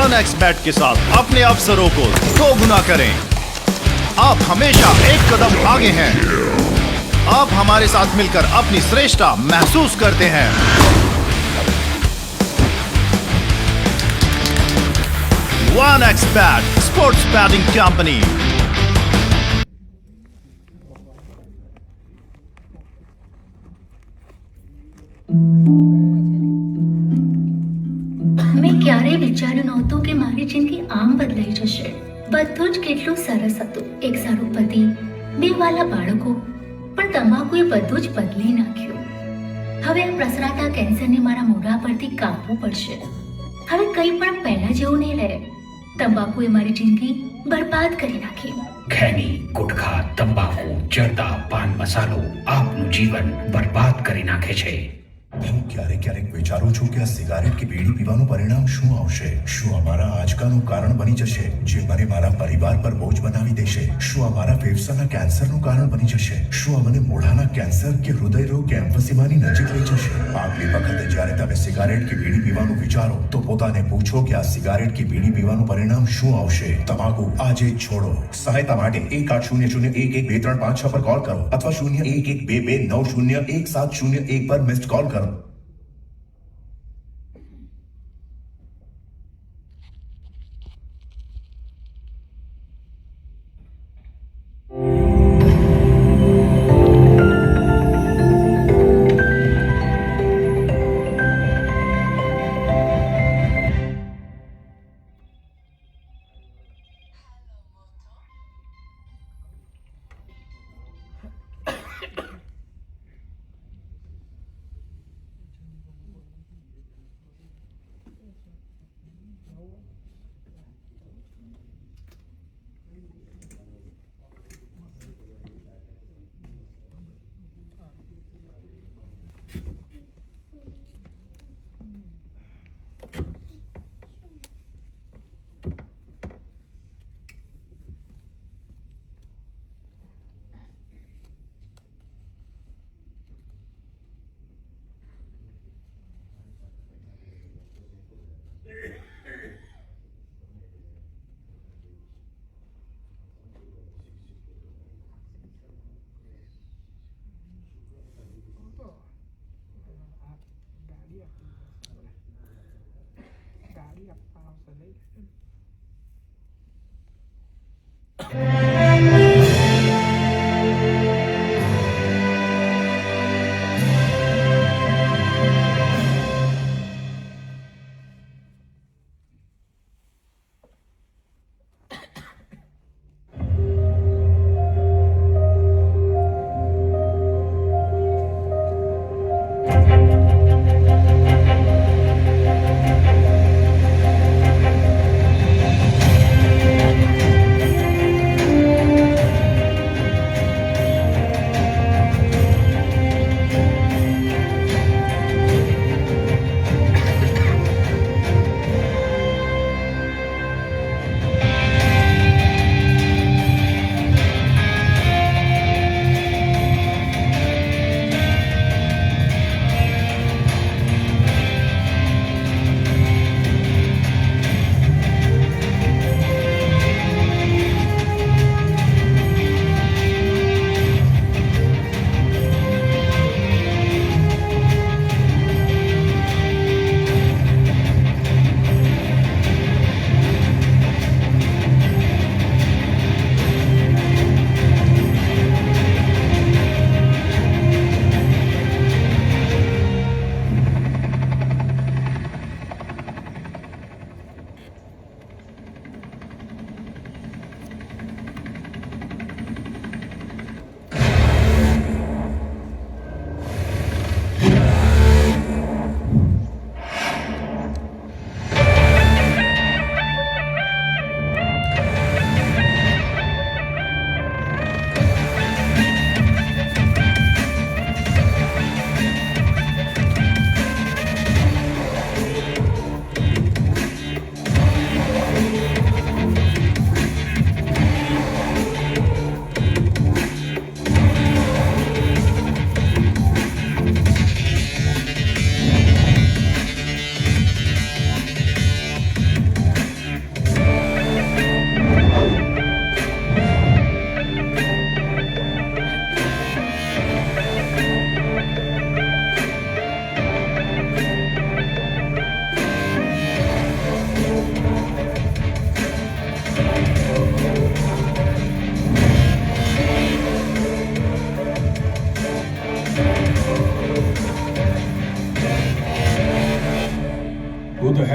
1xBet के साथ अपने अवसरों को 2 गुना करें। आप हमेशा एक कदम आगे हैं। आप हमारे साथ मिलकर अपनी श्रेष्ठता महसूस करते हैं। 1xBet sports batting company. મેં ક્યારેય વિચાર્યું નહોતું કે મારી જિંદગી આમ બદલાઈ જશે। બધું જ કેટલું સરસ હતું, એક સારો પતિ, 2 વાલા બાળકો, પણ તમાકુએ બધું જ બદલી નાખ્યું। હવે આ પ્રસરાતા કેન્સરને મારા મોઢા પરથી કાપવું પડશે। હવે કંઈ પણ પહેલા જેવું નહીં રહે। તંબાકુએ મારી જિંદગી બરબાદ કરી નાખી। खैनी, गुटखा, तंबाकू, जर्दा, पान मसालो आपનું જીવન બરબાદ કરી નાખે છે। હું ક્યારેક વિચારું છું કે આ સિગારેટ કે બીડી પીવાનું પરિણામ શું આવશે? શું અમારા આંચકાનું કારણ બની જશે, જે મને મારા પરિવાર પર બોજ બનાવી દેશે? શું આ મારા ફેફસાના કેન્સરનું કારણ બની જશે? શું આ મને મોઢાના કેન્સર કે હૃદય રોગ કે એમ્ફસીમાની નજીક લઈ જશે? આગલી વખતે જ્યારે તમે સિગારેટ કે બીડી પીવાનું વિચારો તો પોતાને પૂછો કે આ સિગારેટ કે બીડી પીવાનું પરિણામ શું આવશે? તમાકુ આજે જ છોડો। સહાયતા માટે 180011235 પર કોલ કરો અથવા 011229011701 પર મિસ્ડ કોલ કરો।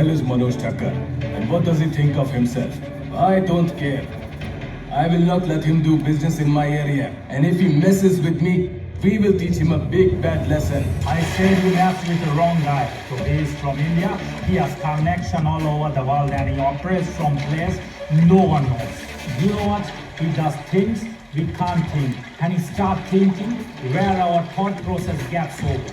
hell is Manoj Thakkar? And what does he think of himself? I don't care. I will not let him do business in my area. And if he messes with me, we will teach him a big bad lesson. I said you left with the wrong guy. So he is from India. He has connection all over the world and he operates from place no one knows. You know what? He does things we can't think. And he starts thinking where our thought process gets over.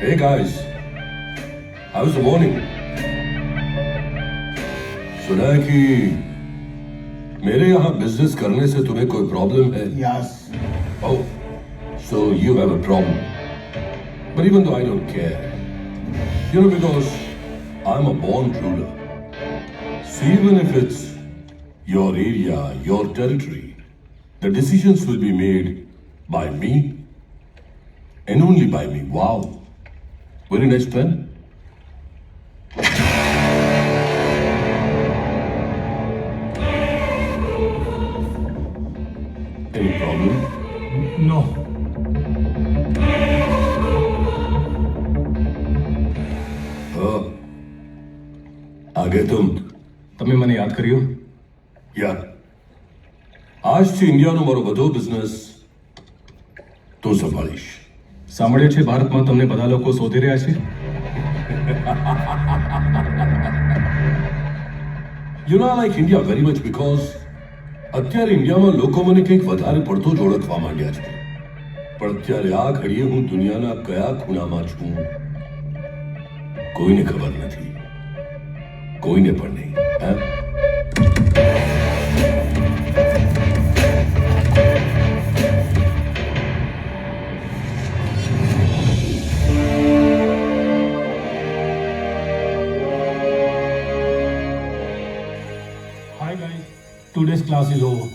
Hey guys, how's the morning? सुना है कि मेरे यहाँ business करने से तुम्हें कोई problem है? Yes. Oh, so you have a problem. But even though I don't care, you know, because I'm a born ruler. So even if it's your area, your territory, the decisions will be made by me and only by me. Wow. Very nice plan. Any problem? No. आगे तुम તમે મને યાદ કર્યો? યા આજથી ઇન્ડિયાનો મારો બધો business તું સંભાળીશ. સાંભળ્યું છે ભારતમાં તમને બધા લોકો શોધી રહ્યા છે. You know, I like India very much because અત્યારે ઇન્ડિયામાં લોકો મને કંઈક વધારે પડતો જ ઓળખવા માંડ્યા છે. પણ અત્યારે આ ઘડીએ હું દુનિયાના કયા ખૂણામાં છું કોઈને ખબર નથી. કોઈને પણ નહીં. હા? Hi guys. Today's class is over.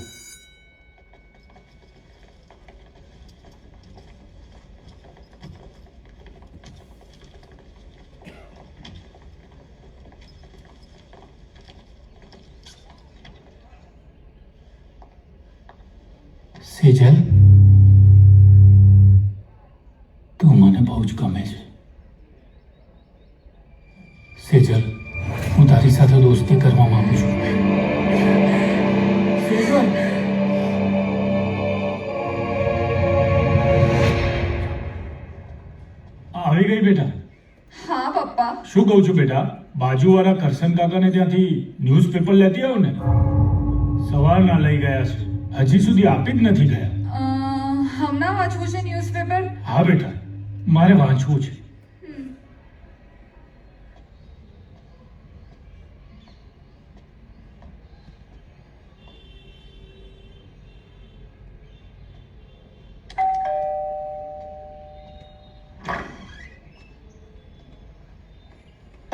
Sejal, તું મને બહુ જ ગમે છે. સેજલ, હું તારી સાથે દોસ્તી કરવા માંગુ છું. સેજલ, આવી ગઈ બેટા? હા પપ્પા. શું કહું છું બેટા, બાજુવાળા કરશન કાકાને ત્યાંથી ન્યૂઝપેપર લેતી આવો ને. સવારના લઈ ગયા છે, હજી સુધી આપી જ નથી ગયા. હમણાં વાંચવું છે ન્યૂઝપેપર? હા બેટા, મારે વાંચવું છે.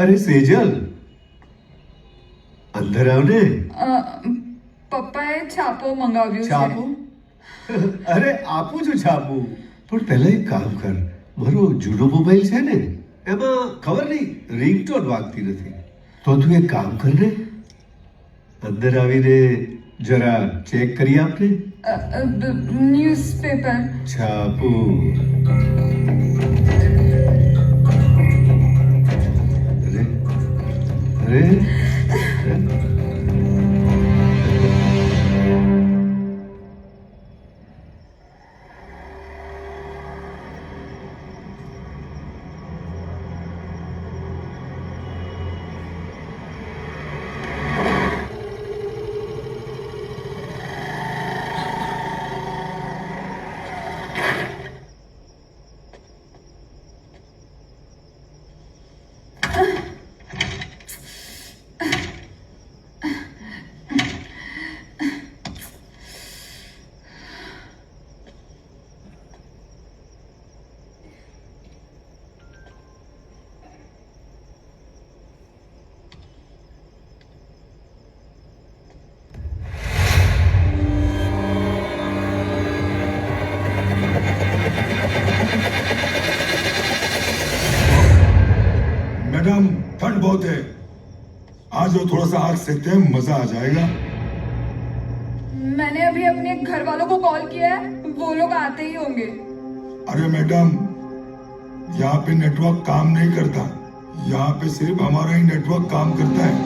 અરે સેજલ, અંદર આવ ને. પપ્પાએ છાપો મંગાવ્યું છાપું? અરે આપું છું છાપું. પણ પહેલા એક કામ કર, મારો જૂનો મોબાઈલ છે ને એમાં ખબર નહીં રિંગટોન વાગતી નથી. તો તું એક કામ કર ને, અંદર આવીને જરા ચેક કરી આપ ને. ન્યૂઝપેપર. છાપું. અરે અરે मैडम ठंड बहुत है, आ जाओ, थोड़ा सा आग सेकते हैं, मजा आ जाएगा. मैंने अभी अपने घर वालों को कॉल किया है, वो लोग आते ही होंगे। अरे मैडम, यहाँ पे नेटवर्क काम नहीं करता। यहाँ पे सिर्फ हमारा ही नेटवर्क काम करता है।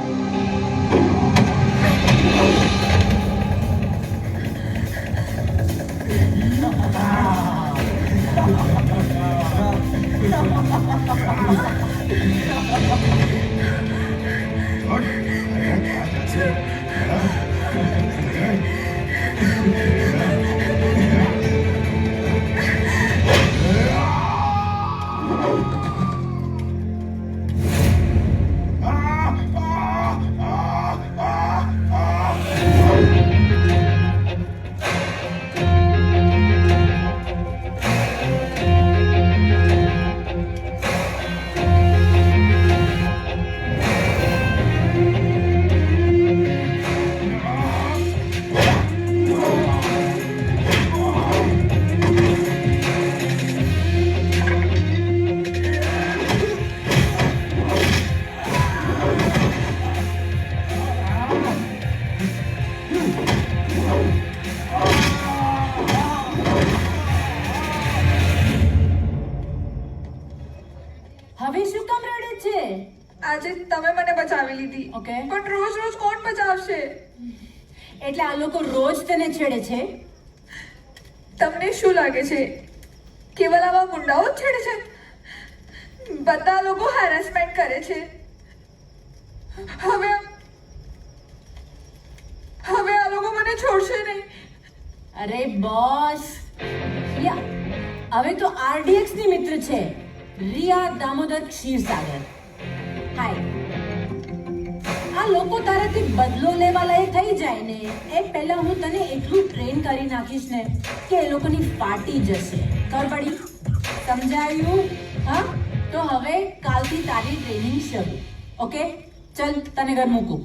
હવે શું કામ રડે છે? આજે તમે મને બચાવી લીધી, Okay. પણ રોજ રોજ કોણ બચાવશે? એટલે આ લોકો રોજ તને છેડે છે? તમને શું લાગે છે કેવલ આવા ગુંડાઓ જ છેડે છે? બધા લોકો હેરેસમેન્ટ કરે છે. હવે હવે આ લોકો મને છોડશે નહીં. અરે બોસ, હવે તો RDX ની મિત્ર છે, રિયા દામોદર ક્ષીરસાગર. હાય. આ લોકો તારાથી બદલો લેવા લાયક થઈ જાય ને એ પહેલા હું તને એટલું ટ્રેન કરી નાખીશ ને કે એ લોકોની ફાટી જશે. ખબર પડી? સમજાયું? હા, તો હવે કાલથી તારી ટ્રેનિંગ શરૂ. ઓકે, ચલ તને ઘર મૂકું.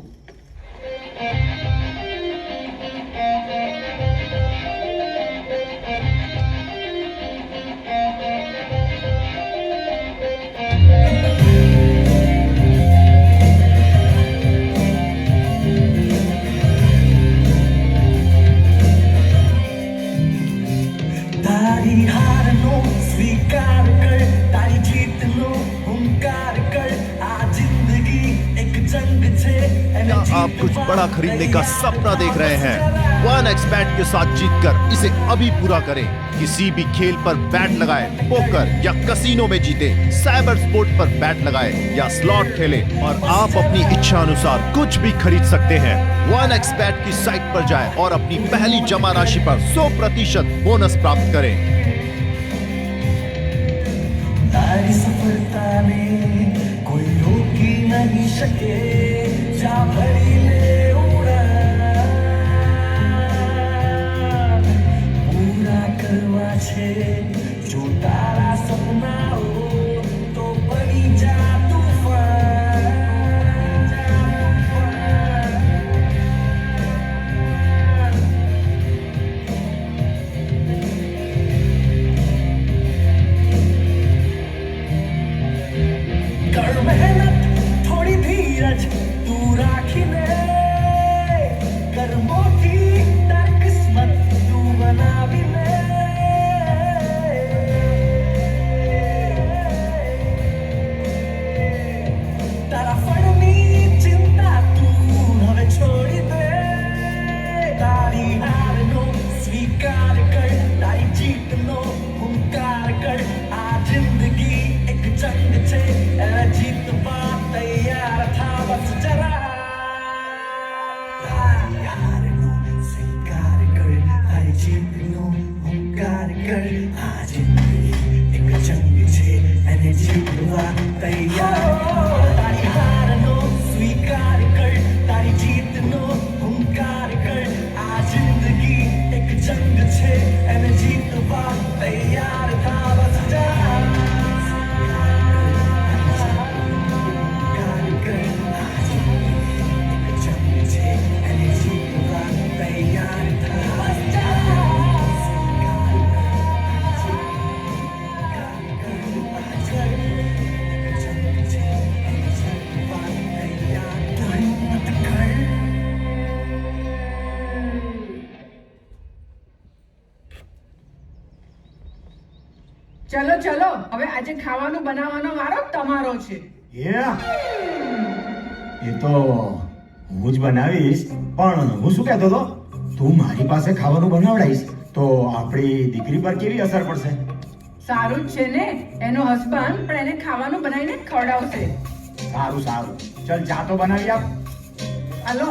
તારી હારનો સ્વીકાર કર, તારી જીતનો હુંકાર કર. આ જિંદગી એક જંગ છે. क्या आप कुछ बड़ा खरीदने का सपना देख रहे हैं? 1xBet के साथ जीतकर इसे अभी पूरा करें. किसी भी खेल पर बैट लगाए, पोकर या कसीनो में जीते, साइबर स्पोर्ट पर बैट लगाए या स्लॉट खेले और आप अपनी इच्छा अनुसार कुछ भी खरीद सकते हैं. 1xBet की साइट पर जाएं और अपनी पहली जमा राशि पर 100% बोनस प्राप्त करें. તારી સફળતાને કોઈ રોકી નહીં શકે. જા ભરી લે ઉડાન, પૂરા કરવા છે જો તારા સપનાઓ તો બની જા તુફાન. કર મહેનત, થોડી ધીરજ તું રાખીને, કર મોટી તારી કિસ્મત તું બનાવી લે. તારા ફળની ચિંતા તું હવે છોડી દે. તારી હારનો સ્વીકાર કર, તારી જીતનો હુંકાર કર. આ જિંદગી એક જંગ છે, એને જીતવા તૈયાર થા બસ જરા. તારી હારનો સ્વીકાર કર, તારી જીતનો હુંકાર કર. આ જિંદગી એક જંગ છે, એને જીતવા તૈયાર થા. તારી હારનો સ્વીકાર કર, તારી જીતનો હુંકાર કર. આ જિંદગી એક જંગ છે, એને જીતવા તૈયાર થા બસ જરા. ચલો ચલો, હવે આજે ખાવાનું બનાવવાનો વારો તમારો છે. એ તો હું જ બનાવીશ, પણ હું શું કહેતો હતો, તું મારી પાસે ખાવાનું બનાવડાઈશ તો આપણી દીકરી પર કેવી અસર પડશે? સારું જ છે ને, એનો હસબન્ડ પણ એને ખાવાનું બનાવીને ખવડાવશે. સારું સારું, ચલ ચા તો બનાવી આપ. હાલો,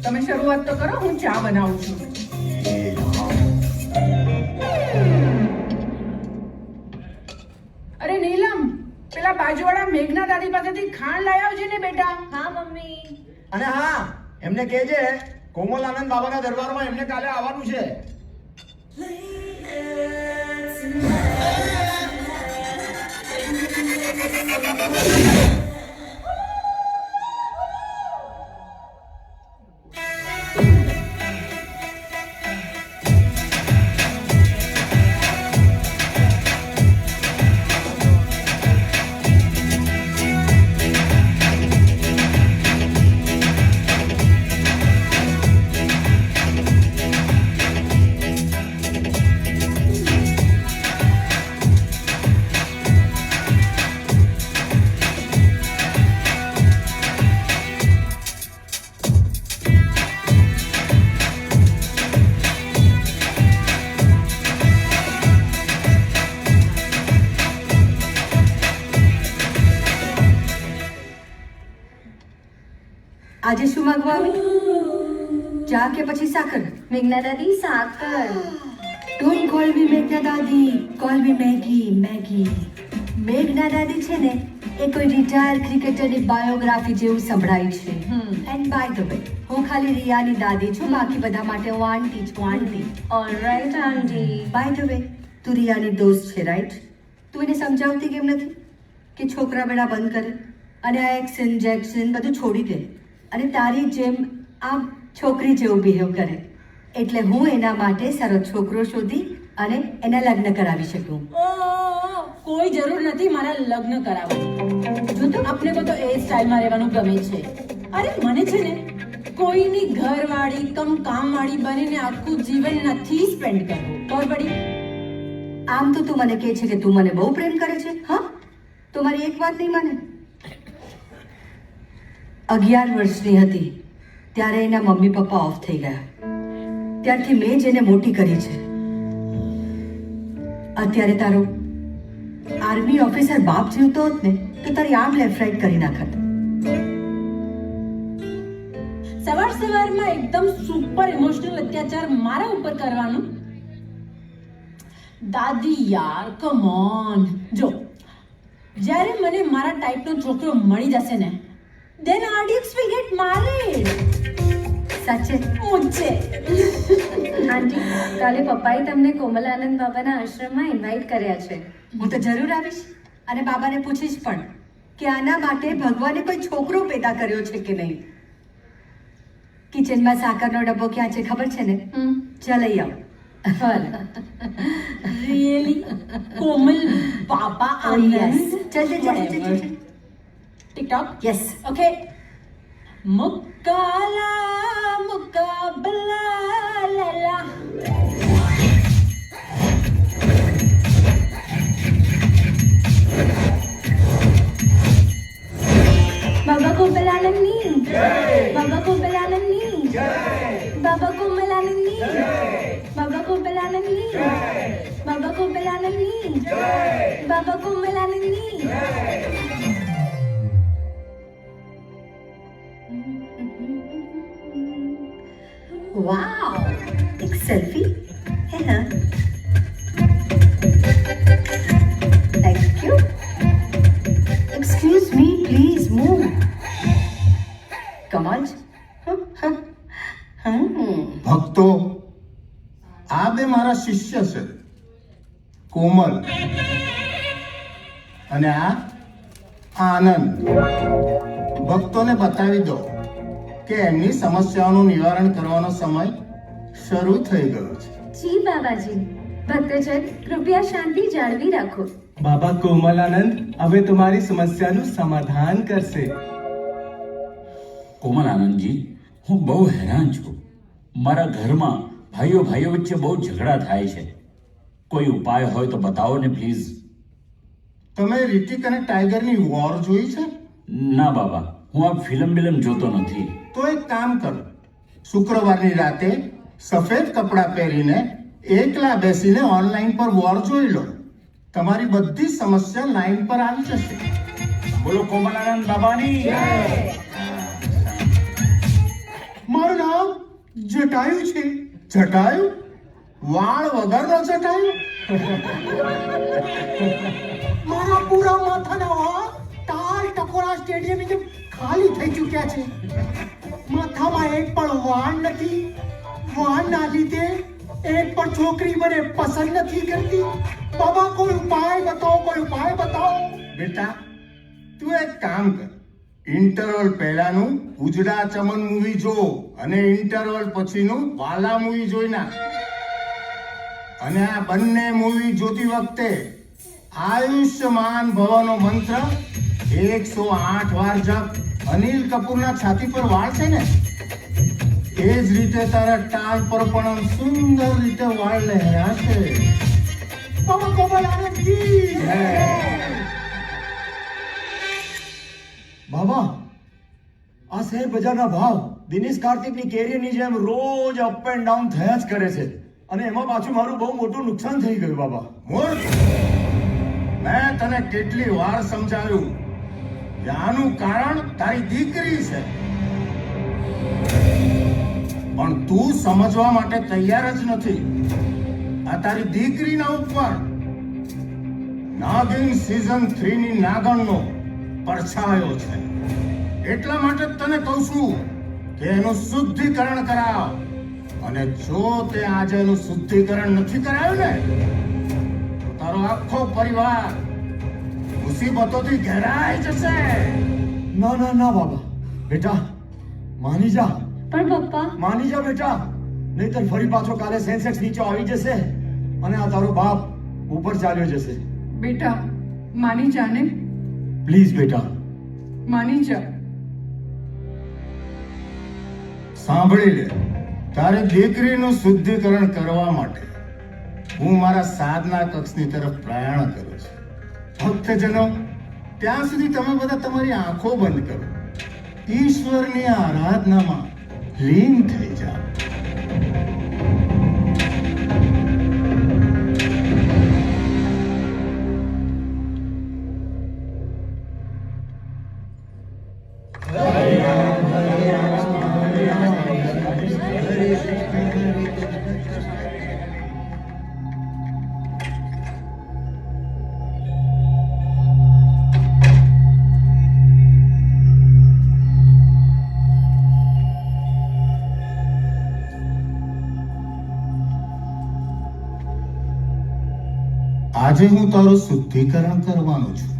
તમે શરૂઆત તો કરો, હું ચા બનાવું છું. એ રામ. અરે નીલમ, પેલા બાજુવાળા મેઘના દાદી પાસેથી ખાંડ લાવી આવજે ને બેટા. હા મમ્મી. અને હા, એમને કહેજે કોમલ આનંદ બાબાના દરબારમાં એમને કાલે આવવાનું છે. આજે શું માંગવા આવી? ચા કે પછી સાકર? મેઘના દાદી સાકર. ડોન્ટ કોલ મી મેઘના દાદી, કોલ મી મેગી. મેગી. મેઘના દાદી છે ને, એ કોઈ રિટાયર ક્રિકેટરની બાયોગ્રાફી જેવું સંભળાય છે. એન્ડ બાય ધ વે, હું ખાલી રિયાની દાદી છું, બાકી બધા માટે હું આંટી છું. Aunty. Alright aunty. By the way, તું રિયાની દોસ્ત છે, રાઈટ? તું એને સમજાવતી કેમ નથી કે છોકરા બેડા બંધ કરે અને આ એક્શન જેક્શન બધું છોડી દે અને તારી જેમ આમ છોકરી જેવું બિહેવ કરે? એટલે હું એના માટે સારો છોકરો શોધી અને એના લગ્ન કરાવી શકું. કોઈ જરૂર નથી મારા લગ્ન કરાવવાની. જો તો આપણે બધો એ સ્ટાઇલમાં રહેવાનું ગમે છે. અરે મને છે ને કોઈની ઘરવાળી કમ કામવાળી બનીને આખું જીવન નથી સ્પેન્ડ કરવું. ખબર પડી? આમ તો તું મને કહે છે કે તું મને બહુ પ્રેમ કરે છે. હા, તો મારી એક વાત નહીં માને. 11 વર્ષની હતી ત્યારે એના મમ્મી પપ્પા ઓફ થઈ ગયા. ત્યારથી મેં જ એને મોટી કરી છે. અત્યારે તારો આર્મી ઓફિસર બાપ જીવતો હોત ને તો તારી આમ લેફ્ટ રાઈટ કરી નાખત. સવાર સવારમાં એકદમ સુપર ઇમોશનલ અત્યાચાર મારા ઉપર કરવાનું? દાદી યાર, કમ ઓન. જો જ્યારે મને મારા ટાઈપનો છોકરો મળી જશે ને, then RDX will get married. સાચે? મુझे. આંટી, કાલે પપ્પાએ તમને કોમલ આનંદ બાબાના આશ્રમમાં ઇન્વાઇટ કર્યા છે. હું તો જરૂર આવીશ અને બાબાને પૂછીશ પણ કે આના માટે ભગવાને કોઈ છોકરો પેદા કર્યો છે કે નહીં. કિચનમાં સાકરનો ડબ્બો ક્યાં છે ખબર છે ને? ચાલ લઈ આવ. Really? કોમલ બાબા આનંદ? ચલ ચલ. TikTok? Yes. Okay. Mukala mukabala la la. બાબા કોમલ આનંદની જય. બાબા કોમલ આનંદની જય. બાબા કોમલ આનંદની જય. બાબા કોમલ આનંદની જય. બાબા કોમલ આનંદની જય. બાબા કોમલ આનંદની જય. વાવ, એક સેલ્ફી હે ના? Thank you. Excuse me, please move. કમાલ. ભક્તો, આ બે મારા શિષ્ય છે, કોમલ અને આ આનંદ. ભક્તોને બતાવી દો કે એમની સમસ્યાઓનું નિવારણ કરવાનો સમય શરૂ થઈ ગયો છે. જી બાબાજી. ભક્તજન કૃપયા શાંતિ જાળવી રાખો. બાબા કોમલાનંદ હવે તમારી સમસ્યાનું સમાધાન કરશે. કોમલાનંદજી, હું બહુ હેરાન છું. મારા ઘરમાં ભાઈઓ વચ્ચે બહુ ઝઘડા થાય છે. કોઈ ઉપાય હોય તો બતાવો ને પ્લીઝ. તમે રિતિક અને ટાઈગરની વોર જોઈ છે? ના બાબા, હું આ ફિલ્મ જોતો નથી. તો એક કામ કરો, શુક્રવારની રાતે સફેદ કપડાં પહેરીને એકલા બેસીને ઓનલાઈન પર વોર જોઈ લો. તમારી બધી સમસ્યા લાઈન પર આવી જશે. બોલો કોમલાનંદ બાબાની. મારું નામ જટાયુ છે. જટાયુ? વાળ વગરનો જટાયુ? મારા પૂરા માથાના વાળ તાર ટકોરા સ્ટેડિયમ જેમ ખાલી થઈ ચૂક્યા છે. માથામાં એક પણ વાળ નથી. વાળના લીધે એક પણ છોકરી મને પસંદ નથી કરતી. બાબા કોઈ ઉપાય બતાવો, કોઈ ઉપાય બતાવો. બેટા તું એક કામ કર, ઇન્ટરવલ પહેલાનું ઉજડા ચમન મૂવી જો અને ઇન્ટરવલ પછીનું વાલા મૂવી જોઈ નાખ. અને આ બંને મૂવી જોતી વખતે આયુષ્યમાન ભવનો મંત્ર 108 વાર જપ. અનિલ કપૂરના છાતી પર વાળ છે ને, એ જ રીતે તારા ટાલ પર પણ સુંદર રીતે વાળ લહેરાશે. બાબા કોમલાનંદ કી જય. બાબા, આ શેર બજારના ભાવ દિનેશ કાર્તિકની કેરીની જેમ રોજ અપ એન્ડ ડાઉન થયા જ કરે છે, અને એમાં પાછું મારું બહુ મોટું નુકસાન થઈ ગયું. બાબા મૂર્ખ, મેં તને કેટલી વાર સમજાવ્યું કે આનું કારણ તારી દીકરી છે, પણ તું સમજવા માટે તૈયાર જ નથી. આ તારી દીકરીના ઉપર નાગિન સીઝન 3 ની નાગણનો પરછાયો છે. એટલા માટે જ તને કહું છું કે એનું શુદ્ધિકરણ કરાવ. અને જો તે આજે એનું શુદ્ધિકરણ નથી કરાયું ને, તો તારો આખો પરિવાર મુસીબતોથી ઘેરાઈ જશે. ના ના ના બાબા, બેટા માની જા. પણ પપ્પા, માની જા બેટા, નહીતર ફરી પાછો કાલે સેન્સેક્સ નીચે આવી જશે અને આ તારો બાપ ઉપર ચાલ્યો જશે. બેટા માની જા ને, પ્લીઝ બેટા માની જા. સાંભળી લે, તારી દીકરીનું શુદ્ધિકરણ કરવા માટે હું મારા સાધના કક્ષની તરફ પ્રયાણ કરું છું. ભક્તજનો, ત્યાં સુધી તમે બધા તમારી આંખો બંધ કરો, ઈશ્વરની આરાધનામાં લીન થઈ જાઓ. આજે હું તારું શુદ્ધિકરણ કરવાનો છું.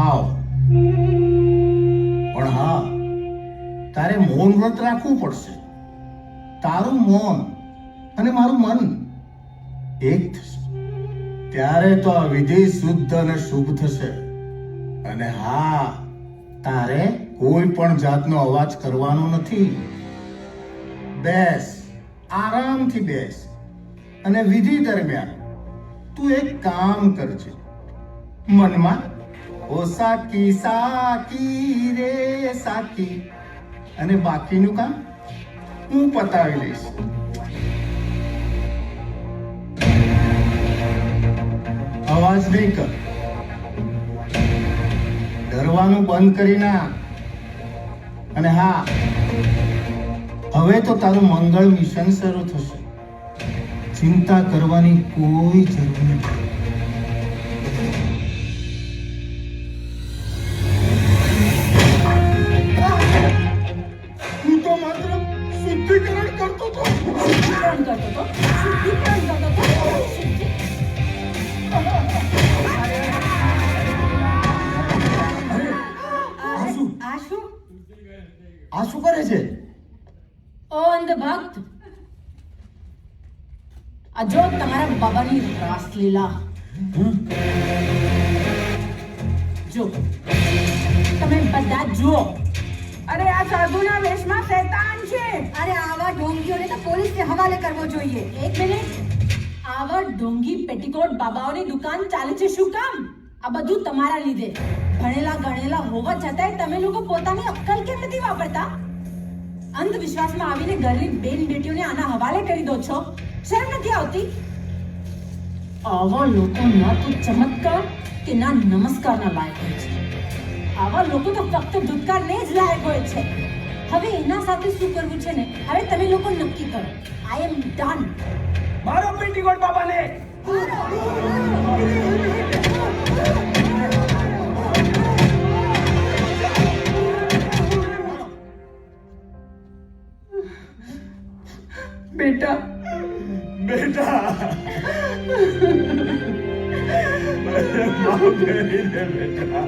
આવ. પણ હા, તારે મૌન વ્રત રાખવું પડશે. તારું મૌન અને મારું મન એક થશે, ત્યારે તો આ વિધિ શુદ્ધ અને શુભ થશે. અને હા, તારે કોઈ પણ જાતનો અવાજ કરવાનો નથી. બેસ, આરામથી બેસ. અને વિધિ દરમિયાન તું એક કામ કરજે, મનમાં ઓ સાકી સાકી રે સાકી, અને બાકીનું કામ હું પતાવી લઈશ. અવાજ નહીં કર, ડરવાનું બંધ કરી નાખ. અને હા, હવે તો તારું મંગળ મિશન શરૂ થશે. ચિંતા કરવાની કોઈ જરૂર નથી. હું તો માત્ર શુદ્ધિકરણ કરતો હતો. આ શું કરે છે? ઓ અંધ ભક્ત, આ જો તમારા બાબાની રાસલીલા. જો તમે બધા જુઓ. અરે આ સાધુના વેશમાં શૈતાન છે. અરે આવા ઢોંગીઓને તો પોલીસને હવાલે કરવો જોઈએ. એક મિનિટ, આવા ઢોંગી પેટીકોટ બાબાઓની દુકાન ચાલે છે શું કામ? આ બધું તમારા લીધે. ભણેલા ગણેલા હોવા છતાંય તમે લોકો પોતાની અક્કલ કેમ નથી વાપરતા? અંધવિશ્વાસમાં આવીને ઘરની બેન બેટીઓને આના હવાલે કરી દો છો. શરમ નથી આવતી? આવા લોકો ના તો ચમત્કાર કે ના નમસ્કારના લાયક હોય છે. આવા લોકો તો ફક્ત ધુતકારને જ લાયક હોય છે. હવે એના સાથે શું કરવું છે ને, હવે તમે લોકો નક્કી કરો. આઈ એમ ડન. મારો પેટીકોટ બાબાને બેટા બેટા માફ કરી દે બેટા.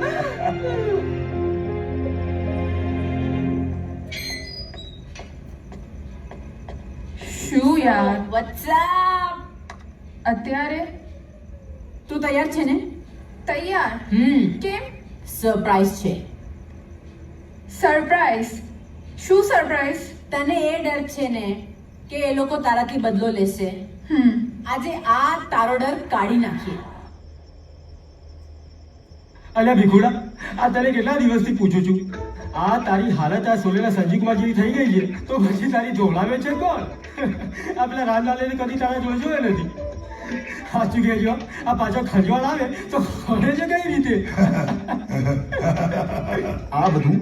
શું યાર, વોટ્સ અપ? અત્યારે તું તૈયાર છે ને? તૈયાર. કેમ? સરપ્રાઈઝ છે. સરપ્રાઈઝ? શું સરપ્રાઈઝ? તને એ ડર છે ને કે એ લોકો તારાથી બદલો લેશે. આજે આ તારો ડર કાઢી નાખીએ. અલ્યા ભીખુડા, આ તને કેટલા દિવસથી પૂછું છું. આ તારી હાલત આ સોલેના સંજીવકુમાર જેવી થઈ ગઈ છે તો પછી તારી ધોળાવે છે કોણ? આ પેલા રામલાલને કદી તારે જોજો એ નથી. સાચું કહેજો, આ પાછો ખંજવાળ આવે તો ખોલે છે કઈ રીતે? આ બધું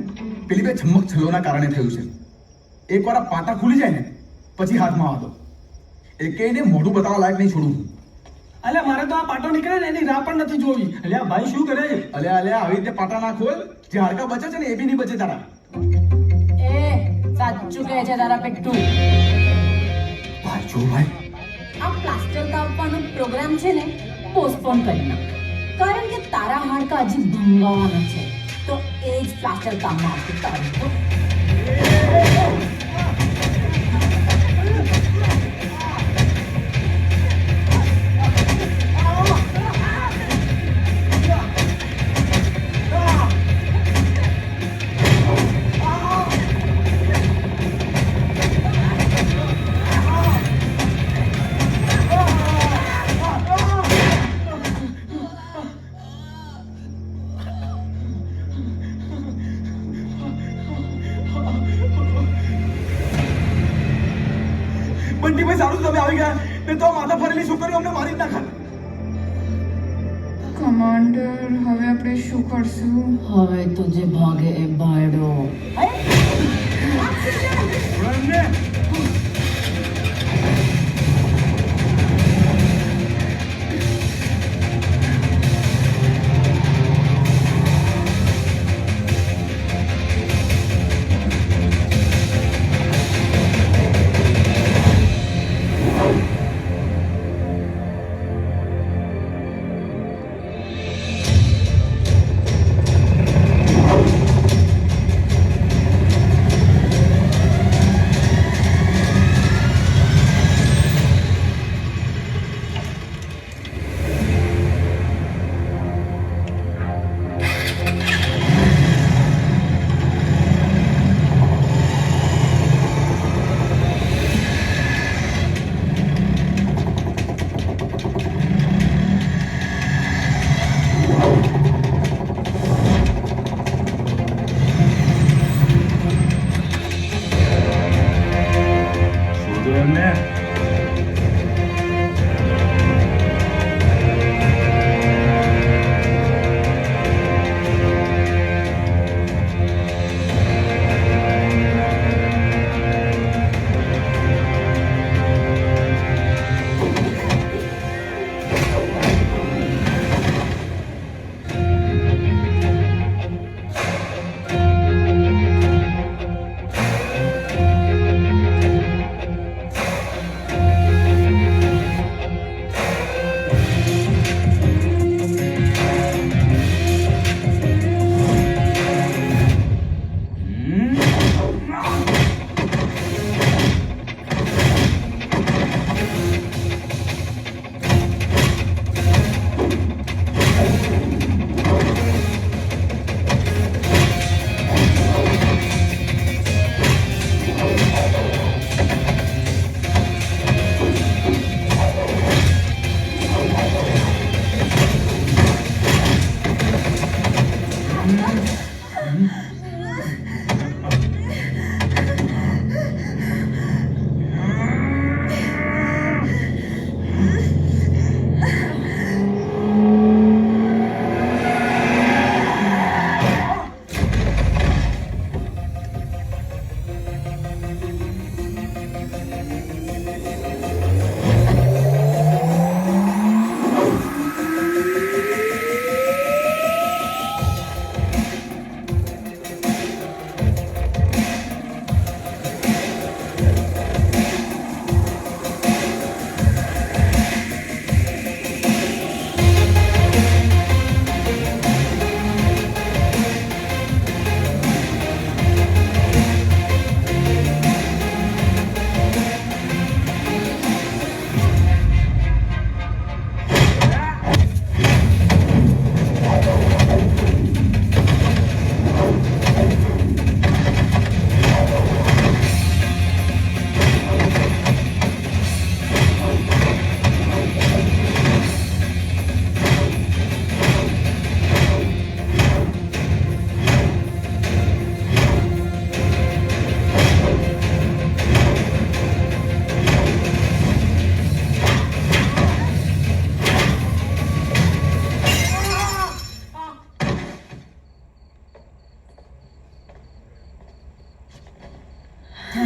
પેલી બે છમક છલ્લોના કારણે થયું છે. એકવાર આ પાટા ખુલી જાય ને પછી હાથમાં વાતો. એકેયને મોઢું બતાવવા લાયક નહીં છોડું. અલ્યા મારે તો આ પાટો નીકળે ને એની રાહ પણ નથી જોવી. અલ્યા ભાઈ શું કરે છે? અલ્યા આવી રીતે પાટા ના ખોલ, જે હાડકા બચે છે ને એ બી નહીં બચે તારા. એ સાચું કહે છે તારા પેટ્ટુ. ભાઈ જો ભાઈ, આ પ્લાસ્ટર કાપવાનો પ્રોગ્રામ છે ને પોસ્ટપોન કરી નાખ. કારણ કે તારા હાડકા હજી ભંગાવાના છે તો એ જ પ્લાસ્ટર કામમાં આવશે તારું તો. બંટીભાઈ સારું તમે આવી ગયા, ને તો માથા ફરેલી છોકરીઓ અમને મારી જ નાખા. કમાન્ડર, હવે આપણે શું કરશું? હવે તો જે ભાગે એ ભાડો.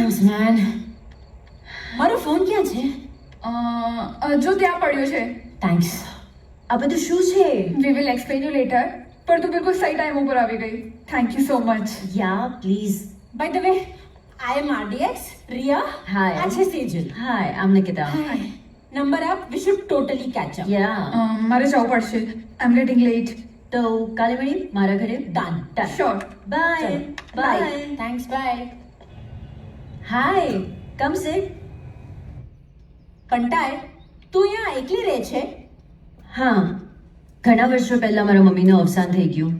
Thanks man. મારો ફોન ક્યાં છે? જો ત્યાં પડ્યો છે. થેન્ક્સ. આ બધું શું છે? We will explain you later. પર તું બિલકુલ સહી ટાઈમ ઉપર આવી ગઈ. Thank you so much. યા please. By the way, I am RDX, Ria. Hi. अच्छे Sejal. Hi, I'm Nikita. Hi. Number up, we should totally catch up. Yeah. મારે જવું પડશે. આઈ એમ ગેટિંગ લેટ. તો કાલે મળી મારા ઘરે. Done. Sure. Bye. Bye. Thanks, bye. Hi. Come sit. કંટાળ, તું અહીંયા એકલી રહે છે? હા, ઘણા વર્ષો પહેલા મારા મમ્મીનું અવસાન થઈ ગયું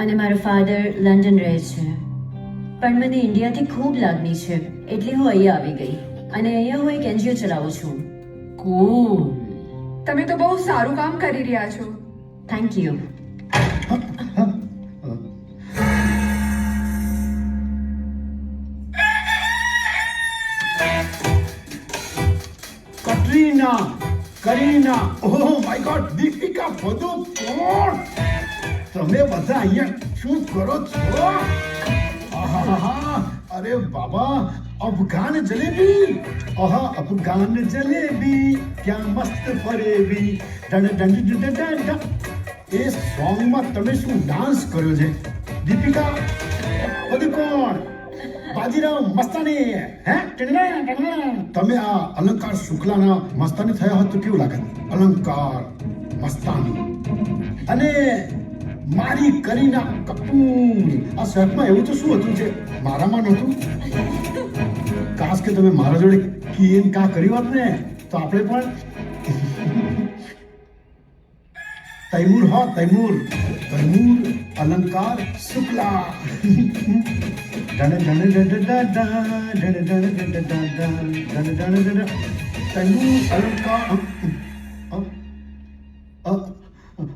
અને મારા ફાધર લંડન રહે છે. પણ મને ઇન્ડિયાથી ખૂબ લાગણી છે એટલે હું અહીંયા આવી ગઈ અને અહીંયા હું એક એનજીઓ ચલાવું છું. Cool. તમે તો બહુ સારું કામ કરી રહ્યા છો. Thank you. Katrina, Kareena, oh my God, Deepika Padukone, તમે બધા અહીંયા શું કરો છો? આહાહા, અરે બાબા, અફઘાન જલેબી, આહા અફઘાન જલેબી, ક્યાં મસ્ત ફરેબી, ડન ડન ડન ડન ડન. એ સોંગમાં તમે શું ડાન્સ કર્યો છે? દીપિકા પદુકોણ, બાજીરાવ મસ્તાની, હે? તમે આ અલંકાર શુક્લાના મસ્તાની થયા હોત તો કેવું લાગે? અલંકાર મસ્તાની અને મારી કરીના કપૂર. આ સેટમાં એવું તો શું હતું છે મારામાં નહોતું? કાશ કે તમે મારા જોડે કી કા કરી હોત ને તો આપણે પણ તૈમૂર હો, તૈમૂર, તૈમૂર અલંકાર શુક્લા.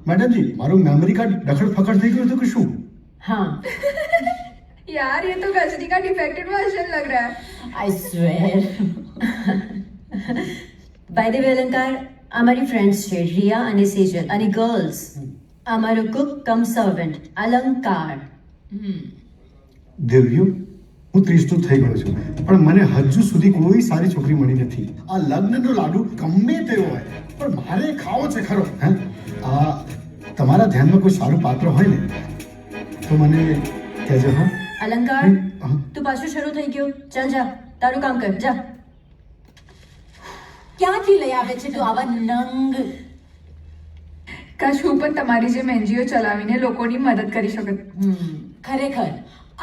મેડમજી, મારું મેમરી કાર્ડ ડખડ ફકડ થઈ ગયું હતું કે શું? हाँ. यार ये तो गजनी का डिफेक्टेड वर्जन लग रहा है. I swear. By the way Alankar, અમારી ફ્રેન્ડ્સ છે રિયા અને સેજલ અને ગર્લ્સ. અમારો કુક કમ સર્વન્ટ અલંકાર. દેવ્યુ, હું 30 થઈ ગયો છું પણ મને હજુ સુધી કોઈ સારી છોકરી મળી નથી. આ લગ્નનો લાડુ ગમે તેવો હોય પણ મારે ખાવો છે ખરો. હે, આ તમારા ધ્યાનમાં કોઈ સારું પાત્ર હોય ને તો મને કહેજો. હા અલંકાર, તું પાછું શરૂ થઈ ગયો. ચાલ જા, તારું કામ કર, જા. ક્યાંથી લઈ આવે છે તું આવા નંગ? કાશ હું પણ તમારી જેમ એનજીઓ ચલાવીને લોકોની મદદ કરી શકત. ખરેખર,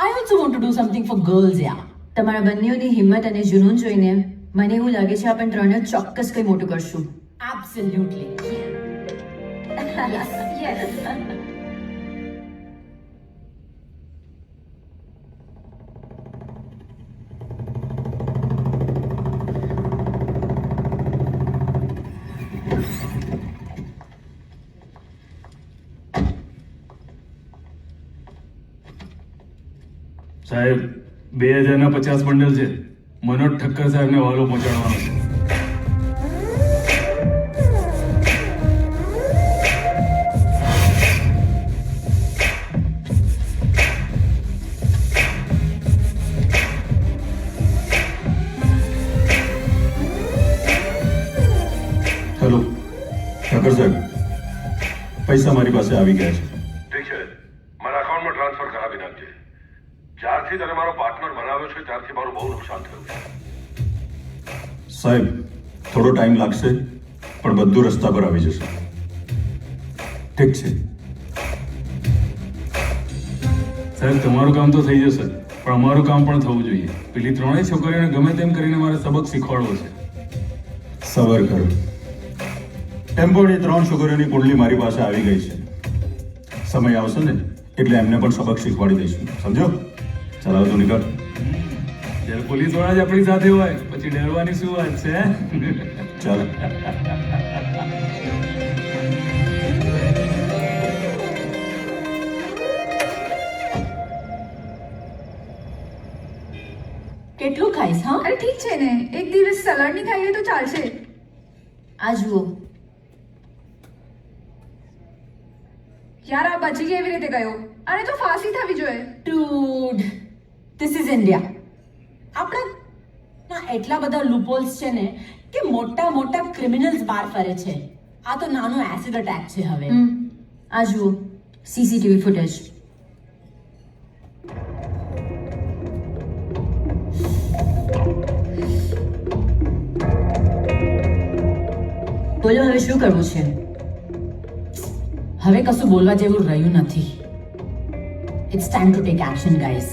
I also want to do something for girls, yeah. તમારા બંનેઓની હિંમત અને જુનૂન જોઈને મને એવું લાગે છે આપણે ત્રણે ચોક્કસ કંઈ મોટું કરશું. Absolutely. Yes. સાહેબ, 2050 બંડલ છે. મનોજ ઠક્કર સાહેબને વાલો પહોંચાડવાનો છે. હેલો ઠક્કર સાહેબ, પૈસા મારી પાસે આવી ગયા છે. ઠીક છે, મારા અકાઉન્ટમાં ટ્રાન્સફર કરાવી નાખજે. જ્યારથી તને મારો પાર્ટનર બનાવ્યો છે ત્યારથી મારું બહુ નુકસાન થયું છે. સાહેબ, થોડો ટાઈમ લાગશે પણ બધું રસ્તા પર આવી જશે. ઠીક છે સાહેબ, તમારું કામ તો થઈ જશે પણ અમારું કામ પણ થવું જોઈએ. પેલી ત્રણેય છોકરીઓને ગમે તેમ કરીને મારે સબક શીખવાડવો છે. સબર કરો. ટેમ્પોની 3 છોકરીઓની કુંડલી મારી પાસે આવી ગઈ છે. સમય આવશે ને એટલે એમને પણ સબક શીખવાડી દઈશું. સમજો? ચલાવો તો નીકળ. જ્યારે પોલીસ વાળા જ આપણી સાથે હોય પછી ડરવાની શું વાત છે? ચાલો. કેટલું ખાઈશ? હા, અરે ઠીક છે ને, એક દિવસ સલાડ ની ખાઈએ તો ચાલશે. આ જુઓ. યાર, આ બચી કેવી રીતે ગયો? આને તો ફાંસી થવી જોઈએ. Dude, this is India. આપણા એટલા બધા લૂપહોલ્સ છે ને કે મોટા મોટા ક્રિમિનલ્સ બહાર ફરે છે. આ તો નાનો એસિડ અટેક છે હવે. આ જુઓ સીસીટીવી ફૂટેજ. બોલો હવે શું કરવું છે? હવે કશું બોલવા જેવું રહ્યું નથી. It's time to take action guys.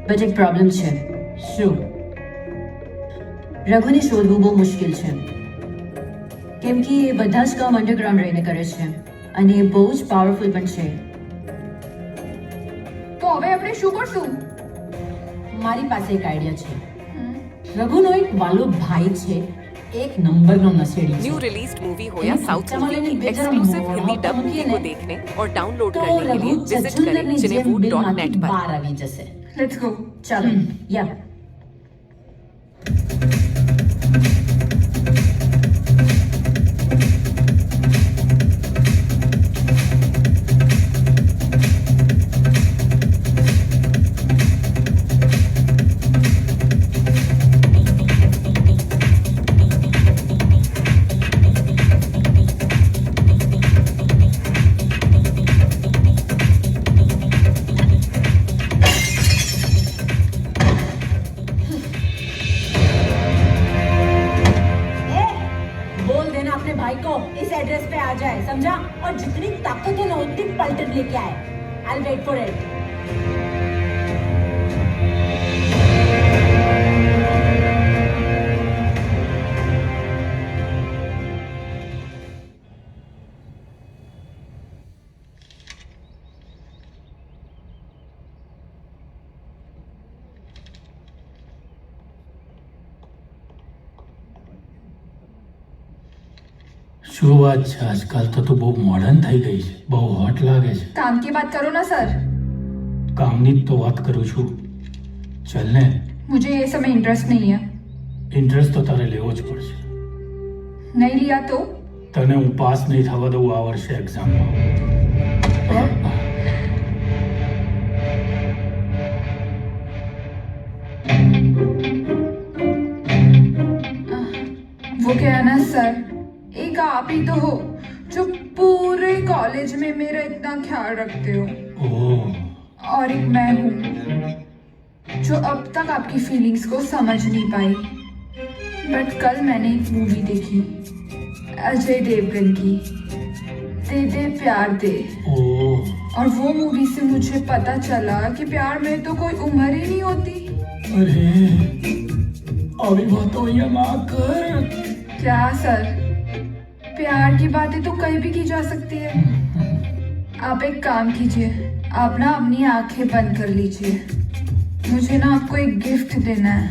But એક પ્રોબ્લેમ છે. શું? રઘુને શોધવું બહુ મુશ્કેલ છે, કેમ કે એ બધા જ કામ અંડરગ્રાઉન્ડ રહીને કરે છે અને એ બહુ જ પાવરફુલ પણ છે. તો હવે આપણે શું કરશું? મારી પાસે એક આઈડિયા છે. રઘુનો એક વાલો ભાઈ છે, एक नंबर नो नशेड़ी. न्यू रिलीज्ड मूवी हो या south Indian exclusive Hindi dub movie को देखने और डाउनलोड करने के लिए विजिट करें cinefood.net पर. बार આવી જશે. Let's go. ચાલો. યા. इस एड्रेस पे आ जाए, समझा? और जितनी ताकत हो ना उतनी पलटन लेके आए. I'll wait for it. શું વાત છે? આજકાલ તો તું બહુ મોડર્ન થઈ ગઈ છે, બહુ હોટ લાગે છે. काम की बात करो ना सर. કામની જ તો વાત કરું છું. ચલ ને. मुझे ये सब में इंटरेस्ट नहीं है. ઇન્ટરેસ્ટ તો તારે લેવો જ પડશે. नहीं लिया तो તને હું પાસ નહીં થવા દઉં આ વર્ષે એક્ઝામમાં. वो क्या है ना सर, एक आप ही तो हो जो पूरे कॉलेज में मेरा इतना ख्याल रखते हो. और एक मैं हूँ जो अब तक आपकी फीलिंग्स को समझ नहीं पाई. बट कल मैंने एक मूवी देखी अजय देवगन की, दे दे प्यार दे. और वो मूवी से मुझे पता चला कि प्यार में तो कोई उम्र ही नहीं होती. अरे अभी बात हो या ना कर. क्या सर, प्यार की बातें तो कहीं भी की जा सकती है. आप एक काम कीजिए, आप ना अपनी आंखें बंद कर लीजिए. मुझे ना आपको एक गिफ्ट देना है.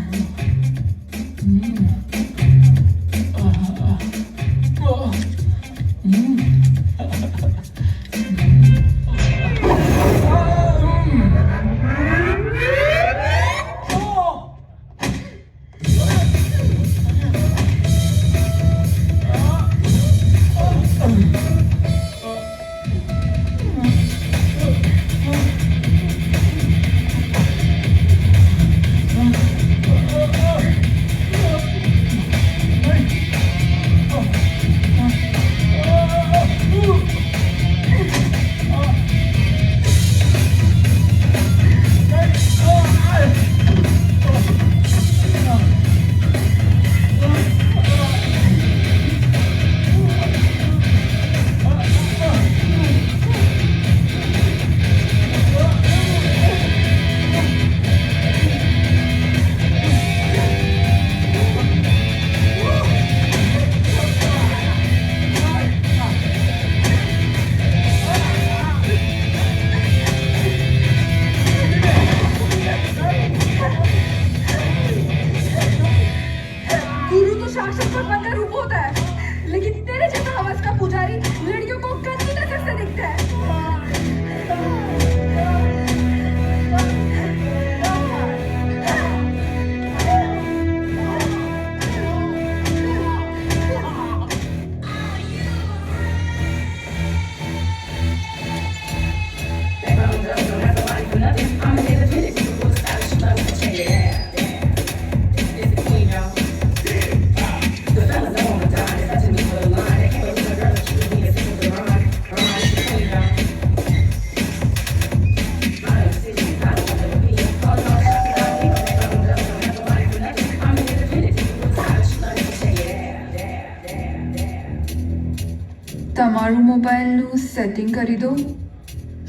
તમારું મોબાઈલનું સેટિંગ કરી દો.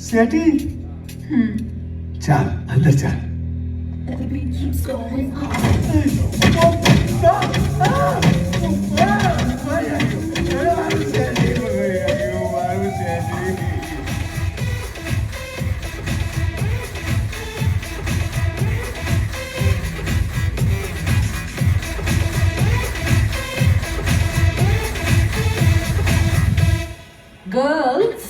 સેટિંગ ચાલ અંદર ચાલ. ગર્લ્સ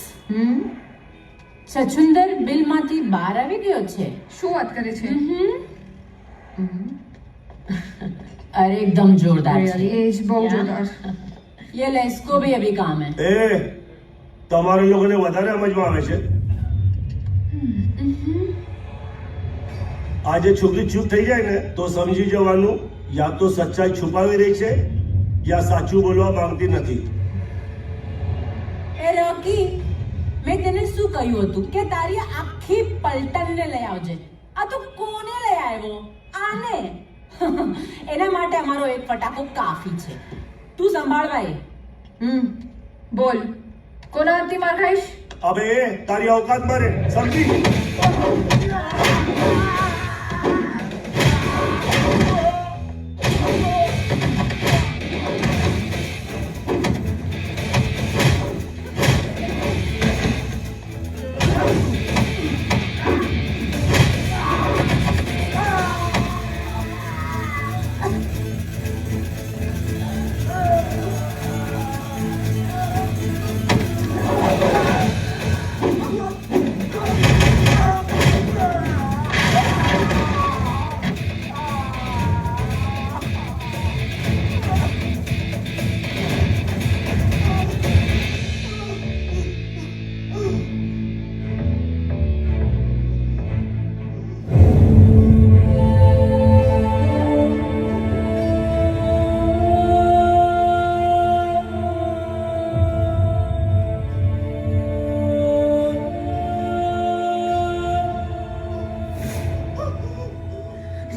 છછુંદર બિલમાંથી બહાર આવી ગયો છે. શું વાત કરે છે? अरे एकदम जोरदार Really? છે. એ જ બહુ જોરદાર. ये ले इसको भी अभी काम है. એ તમારા લોકોને વધારે સમજમાં આવે છે. આજે છોકરી ચૂપ થઈ જાય ને તો સમજી જવાનું યા તો સચ્ચાઈ છુપાવી રહી છે યા સાચું બોલવા માંગતી નથી. એ રોકી, મેં તને શું કહ્યું હતું કે તારી આખી પલટનને લઈ આવજે. આ તો કોને લઈ આવ્યો? આને. એના માટે અમારો એક ફટાકો કાફી છે. તું સંભાળ ભાઈ. બોલ, કોના હાથથી માર ખાઈશ? અબે તારી औकात મારે સમજી.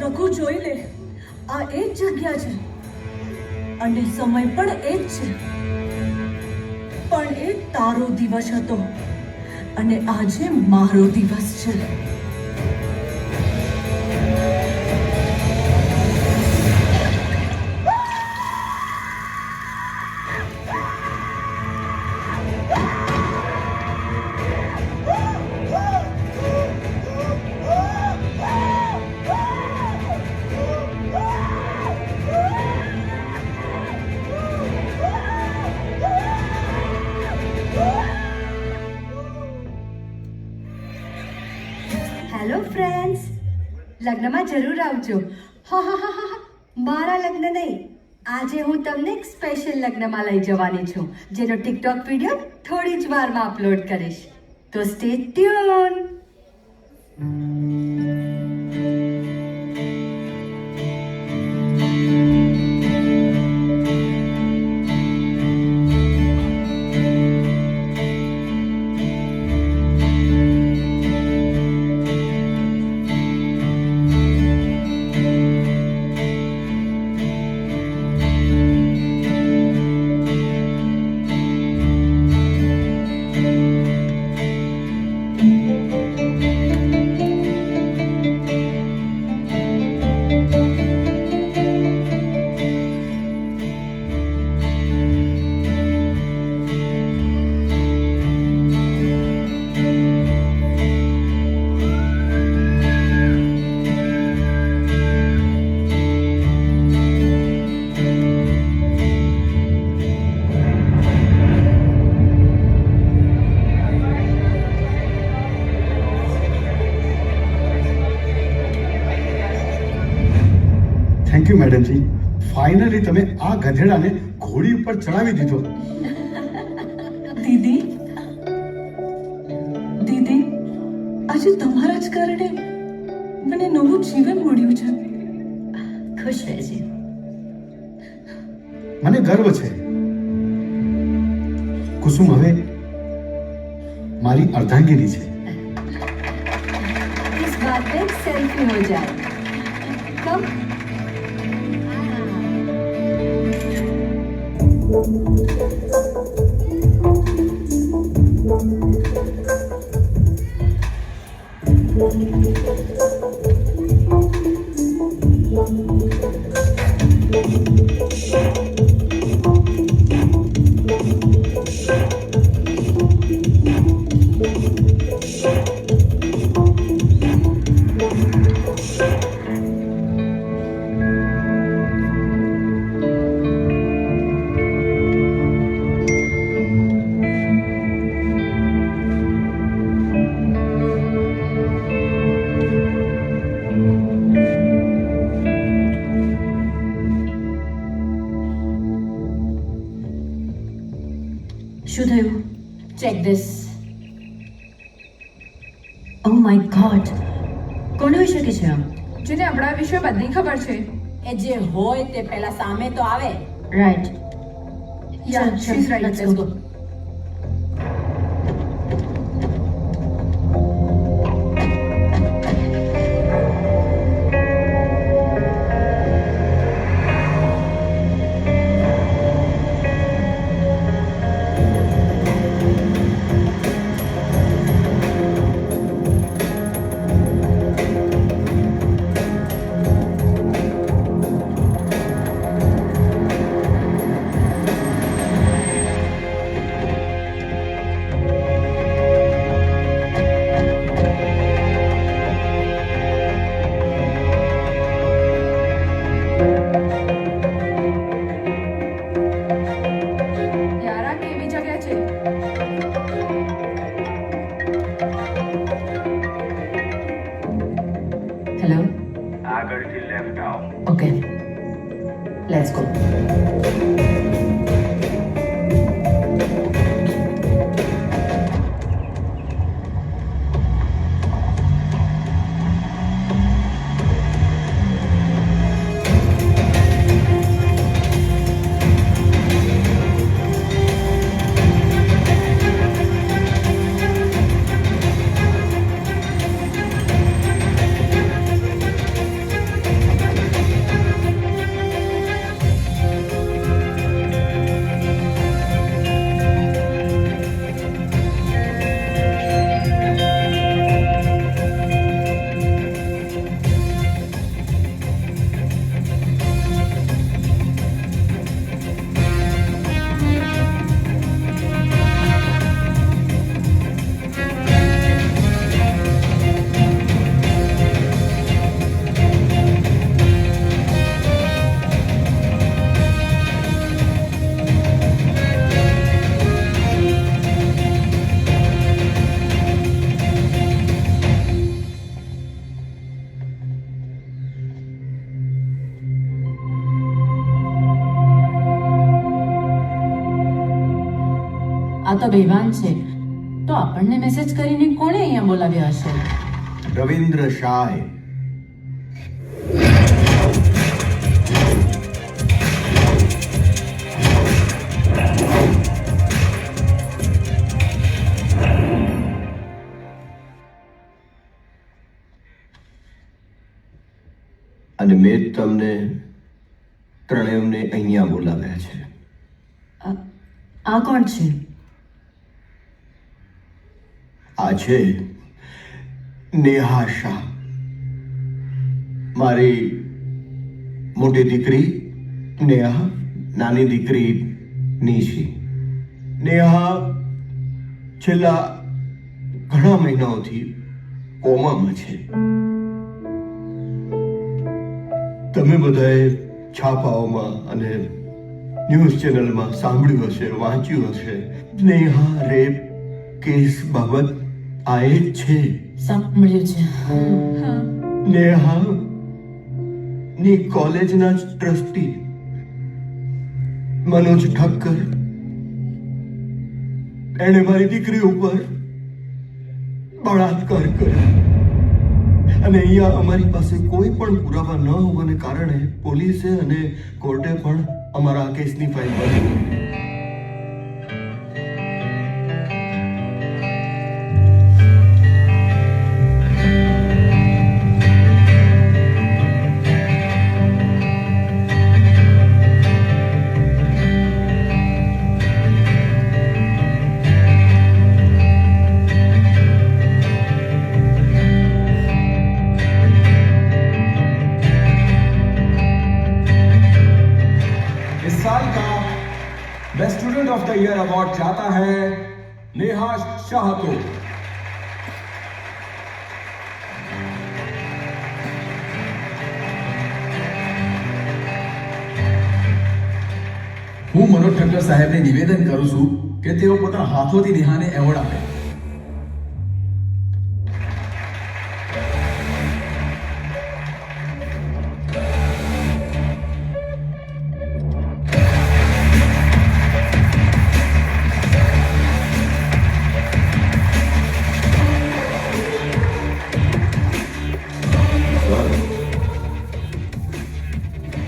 રઘુ જોઈ લે, આ એ જ જગ્યા છે અને સમય પણ એ જ છે. પણ એ તારો દિવસ હતો અને આજે મારો દિવસ છે. હેલો ફ્રેન્ડ્સ, લગ્નમાં જરૂર આવજો. હા હા હા હા, મારા લગ્ન નહીં, આજે હું તમને એક સ્પેશિયલ લગ્નમાં લઈ જવાની છું, જેનો ટિકટોક વિડીયો થોડી જ વારમાં અપલોડ કરીશ. તો સ્ટે ટ્યુન. થેન્ક યુ મેડમજી. ફાઇનલી તમે આ ગધેડાને ઘોડી ઉપર ચડાવી દીધો. દીદી, દીદી, આજે તમારા જ કારણે મને નવું જીવન મળ્યું છે. ખુશ રહેજે. મને ગર્વ છે. કુસુમ હવે મારી અર્ધાંગીની છે. इस बात पे एक सेल्फी हो जाए. कम. શું થયું? Check this. Oh my God, કોણ હોઈ શકે છે? જેને આપણા વિશે બધી ખબર છે. એ જે હોય તે પહેલા સામે તો આવે. Right. Yeah, she's right. Let's go. યાર, આ કેવી જગ્યા છે? હેલો. આગળથી લેફ્ટ આવો. Okay, let's go. આ તો બેભાન છે. તો આપણને મેસેજ કરીને કોણે અહીંયા બોલાવ્યા હશે? રવિન્દ્ર શાહે. અને મેં જ તમને ત્રણેયને અહીંયા બોલાવ્યા છે. આ કોણ છે? આ છે નેહા શાહ, મારી મોટી દીકરી નેહા, નાની દીકરી નિશી. નેહા છેલ્લા ઘણા મહિનાઓથી કોમામાં છે. તમે બધાએ છાપાઓમાં અને ન્યૂઝ ચેનલમાં સાંભળ્યું હશે, વાંચ્યું હશે. નેહા રેપ કેસ બાબત આ જ છે. સાંભળ્યું છે. નેહા ની કોલેજના જ ટ્રસ્ટી મનોજ ઠક્કર, એણે મારી દીકરી ઉપર બળાત્કાર કર્યો. અને અહીંયા અમારી પાસે કોઈ પણ પુરાવા ન હોવાને કારણે પોલીસે અને કોર્ટે પણ અમારા કેસની ફાઇલ ભરી. Student of the year award जाता है नेहा शाह को। હું મનોજ ઠક્કર સાહેબને નિવેદન કરું છું કે તેઓ પોતાના હાથોથી નેહાને એવોર્ડ આપે।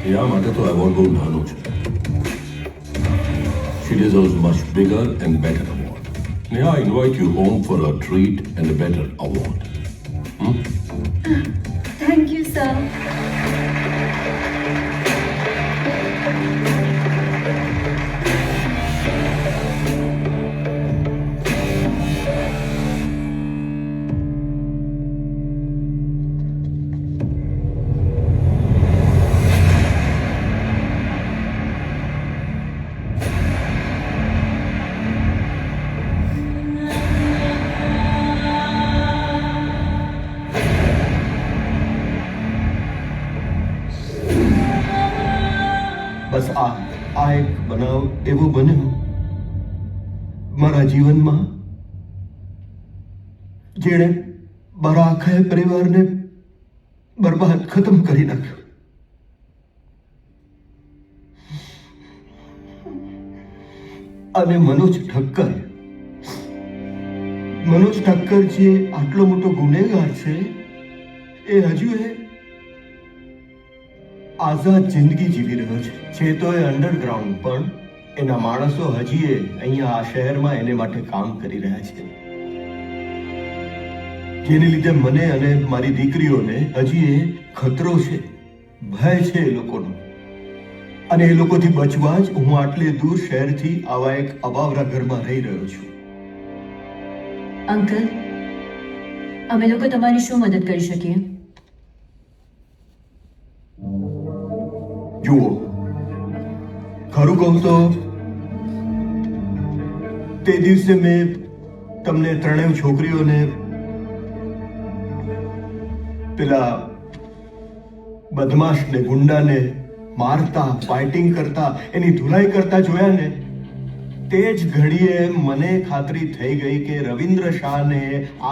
નેહા માટે તો એવોર્ડ બહુ નાનો છે. She deserves much bigger and better award. Neha, I invite you home for a treat and a better award. Thank you sir. બસ આ એક બનાવ એવો બન્યો મારા જીવનમાં જેણે મારા આખા પરિવારને બરબાદ ખતમ કરી નાખ્યો. અને મનોજ ઠક્કર જે આટલો મોટો ગુનેગાર છે એ હજુ આઝાદ જિંદગી જીવી રહ્યો છે તો એ અંડરગ્રાઉન્ડ પણ એના માણસો હજી અહીંયા આ શહેરમાં એને માટે કામ કરી રહ્યા છે, જેને લીધે મને અને મારી દીકરીઓને હજી એ ખતરો છે, ભય છે એ લોકોનો. અને એ લોકોથી બચવા જ હું આટલે દૂર શહેરથી આવા એક અબાવરા ઘરમાં રહી રહ્યો છું. અંકલ, અમે લોકો તમારી શું મદદ કરી શકીએ? જુઓ, ખરું કહું તો તે દિવસે મેં તમને ત્રણેય છોકરીઓને પેલા બદમાશ ને ગુંડાને મારતા, ફાઇટિંગ કરતા, એની ધુલાઈ કરતા જોયા ને તે જ ઘડીએ મને ખાતરી થઈ ગઈ કે રવિન્દ્ર શાહને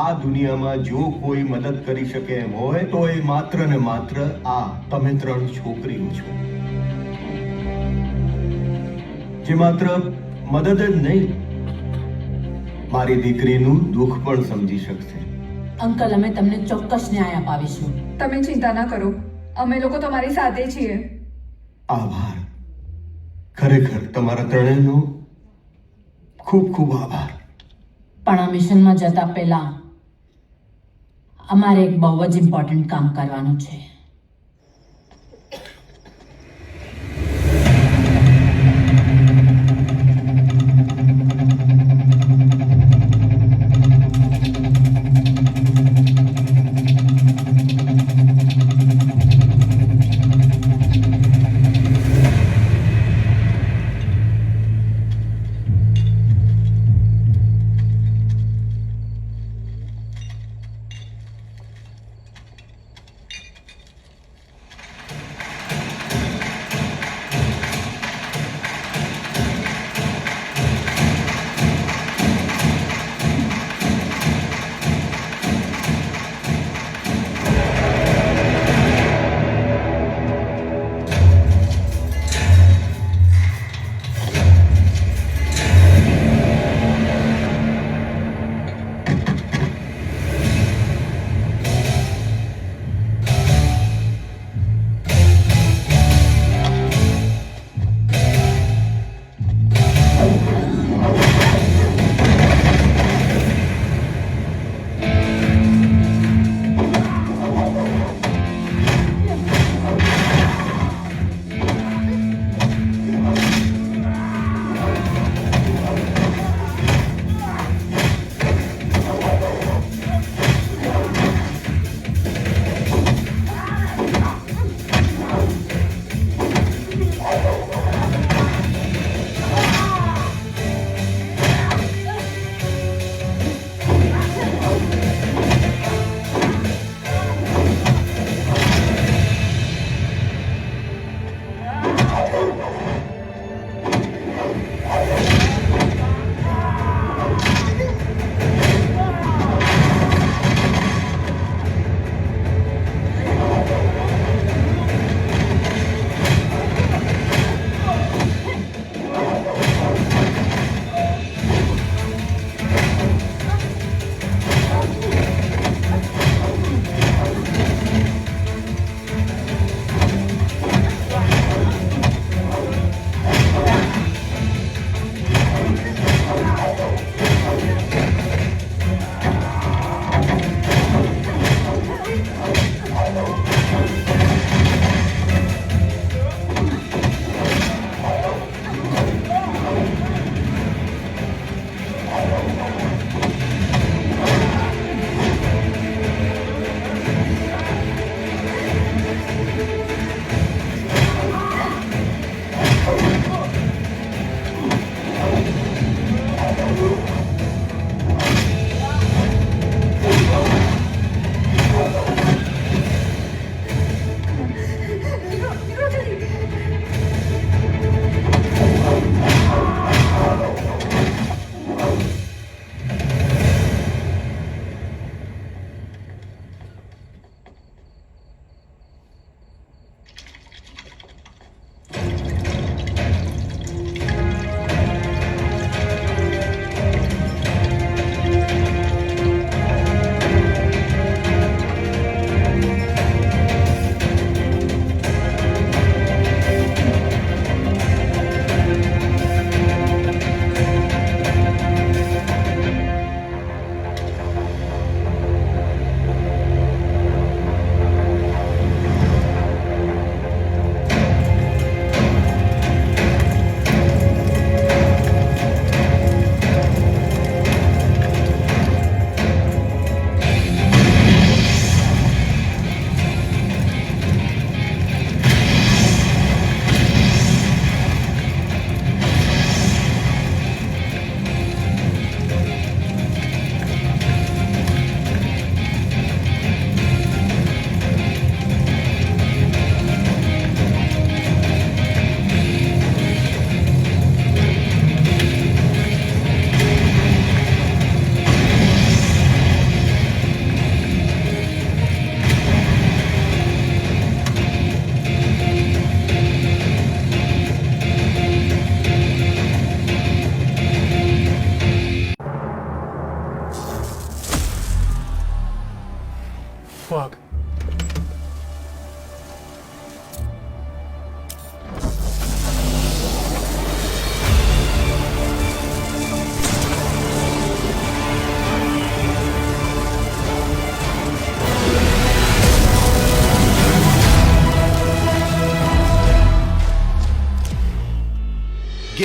આ દુનિયામાં જો કોઈ મદદ કરી શકે એમ હોય તો એ માત્ર ને માત્ર આ તમે ત્રણ છોકરીઓ છો, જે માત્ર મદદ જ નહીં મારી દીકરીનું દુઃખ પણ સમજી શકશે. અંકલ, અમે તમને ચોક્કસ ન્યાય અપાવીશું. તમે ચિંતા ના કરો, અમે લોકો તમારી સાથે છીએ. આભાર, ખરેખર તમારા ત્રણેયનો ખૂબ ખૂબ આભાર. પણ આ મિશનમાં જતા પહેલા અમારે એક બહુ જ ઇમ્પોર્ટન્ટ કામ કરવાનું છે.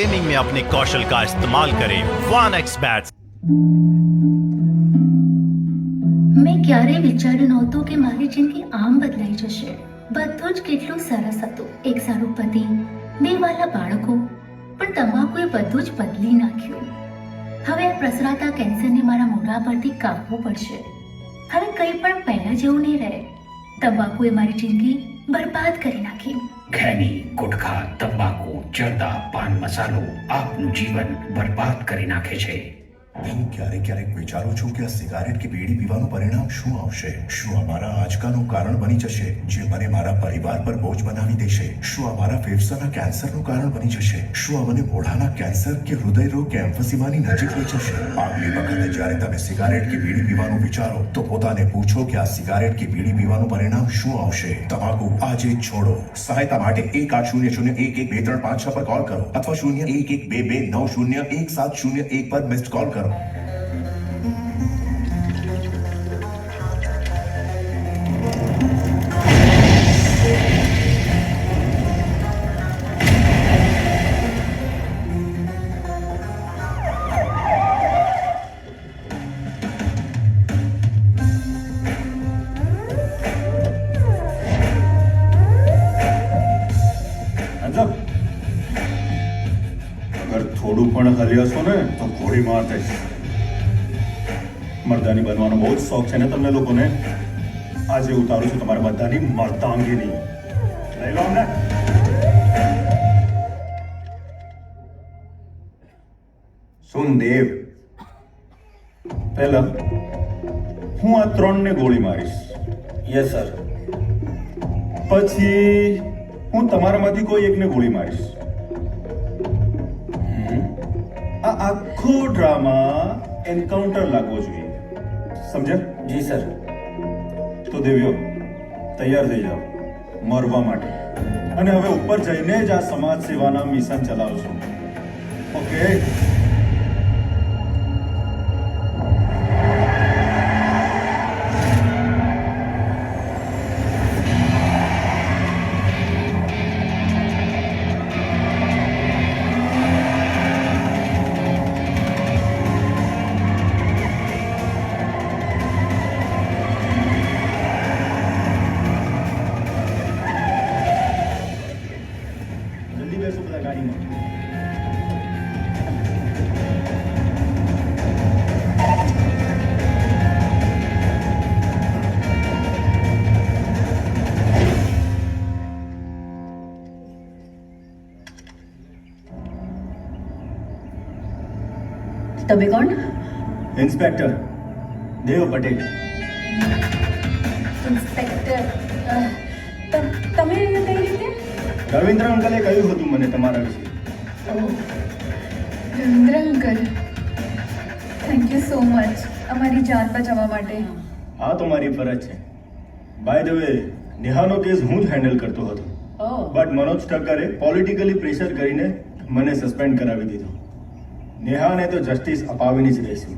गेमिंग में अपने कौशल का इस्तेमाल करें 1xBet। મેં ક્યારેય વિચાર્યું નહોતું કે મારી જિંદગી આમ બદલાઈ જશે. બધું જ કેટલું સરસ હતું. એક સારો પતિ, 2 વાલા બાળકો, પણ તમાકુએ બધું જ બદલી નાખ્યું. હવે આ પ્રસરાતા કેન્સરને મારા મોઢા પરથી કાપવું પડશે. હવે કંઈ પણ પહેલા જેવું નહીં રહે. તમાકુએ મારી જિંદગી બરબાદ કરી નાખી. खैनी गुटखा तंबाकू जर्दा पान मसालो आपનું જીવન બરબાદ કરી નાખે છે. હું ક્યારેક ક્યારેક વિચારું છું કે આ સિગારેટ કે બીડી પીવાનું પરિણામ શું આવશે? શું અમારા આંચકાનું કારણ બની જશે જે મને મારા પરિવાર પર બોજ બનાવી દેશે? શું આ મારા ફેફસાના કેન્સરનું કારણ બની જશે? શું આ મને મોઢાના કેન્સર કે હૃદય રોગ કે એમ્ફસીમાની નજીક લઈ જશે? આગલી વખતે જ્યારે તમે સિગારેટ કે બીડી પીવાનું વિચારો તો પોતાને પૂછો કે આ સિગારેટ કે બીડી પીવાનું પરિણામ શું આવશે? તમાકુ આજે જ છોડો. સહાયતા માટે 1-800-112356 પર કોલ કરો અથવા 0112290170 પર મિસ્ડ કોલ કરો. અગર થોડું પણ હલ્યા છો ને તો ઘોડી માર દઈશ. મર્દાની બનવાનો બહુ જ શોખ છે ને તમને લોકોને. આજે ઉતારું છું તમારા બધાની મર્દાંગીની. લઈ લો ને. સુન દેવ, પહેલા હું આ 3 ને ગોળી મારીશ. Yes sir. પછી હું તમારામાંથી કોઈ એકને ગોળી મારીશ. આ આખો ડ્રામા એન્કાઉન્ટર લાગવો જોઈએ. સમજ્યા? જી સર. તો દેવીઓ તૈયાર થઈ જાઓ મરવા માટે. અને હવે ઉપર જઈને જ આ સમાજ સેવાના મિશન ચલાવશો. ઓકે? તમે કોણ? ઇન્સ્પેક્ટર દેવ પટેલ. ઇન્સ્પેક્ટર, તમે કઈ રીતે? રવિન્દ્ર અંકલે કહ્યું હતું મને તમારા વિશે. Ravindra uncle, thank you so much અમારી જાન બચાવવા માટે. આ તો મારી ફરજ છે. બાય ધ વે, નેહાનો કેસ હું જ હેન્ડલ કરતો હતો. બટ મનોજ ઠક્કરે પોલિટિકલી પ્રેશર કરીને મને સસ્પેન્ડ કરાવી દીધો. નેહાને તો જસ્ટિસ અપાવીની જ રહેશે.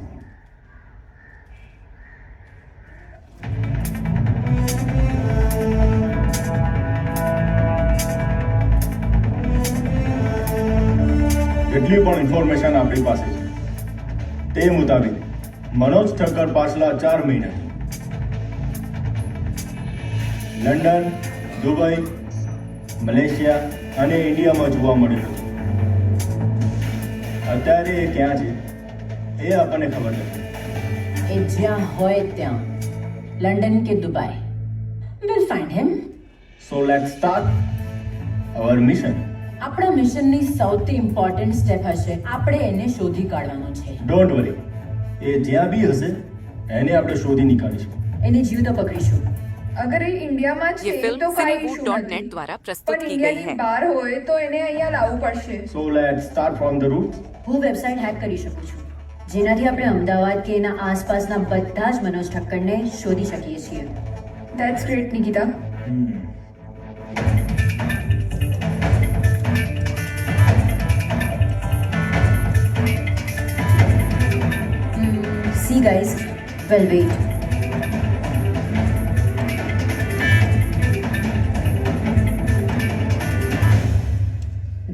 જેટલી પણ ઇન્ફોર્મેશન આપણી પાસે છે તે મુતાબિક મનોજ ઠક્કર પાછલા 4 મહિના લંડન, દુબઈ, મલેશિયા અને ઇન્ડિયામાં જોવા મળ્યું હતું. અત્યારે એ ક્યાં છે એ આપણને ખબર નથી. એ જ્યાં હોય ત્યાં, લંડન કે Dubai, we'll find him. So let's start our mission. આપણા મિશનની સૌથી ઇમ્પોર્ટન્ટ સ્ટેપ હશે આપણે એને શોધી કાઢવાનો છે. ડોન્ટ વરી, એ જ્યાં બી હશે એને આપણે શોધી નીકાળીશું. એને જીવતો પકડીશું. અગર એ ઇન્ડિયામાં છે તો કાંઈ ઇશ્યુ નથી. દ્વારા પ્રસ્તુત પણ की गई ઇન્ડિયાની है. બહાર હોય તો એને અહીંયા લાવવું પડશે. So let's start from the root. હું વેબસાઇટ હેક કરી શકું છું, જેનાથી આપણે અમદાવાદ કે એના આસપાસના બધા જ મનોજ ઠક્કરને શોધી શકીએ છીએ. That's great Nikita. See guys, well wait.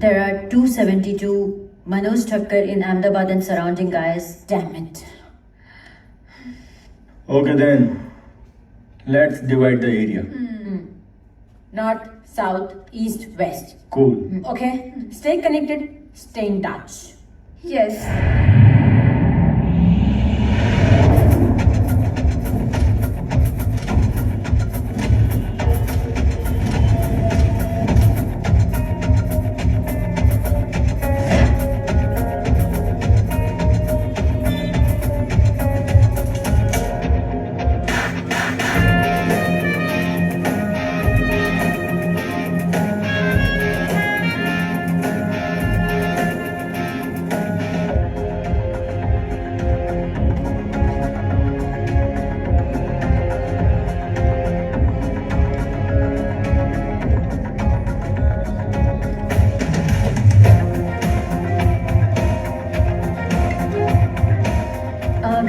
There are 272 Manoj Thakkar in Ahmedabad and surrounding, guys. Damn it. Okay then, let's divide the area. North, south, east, west. Cool. Okay? Stay connected, stay in touch. Yes.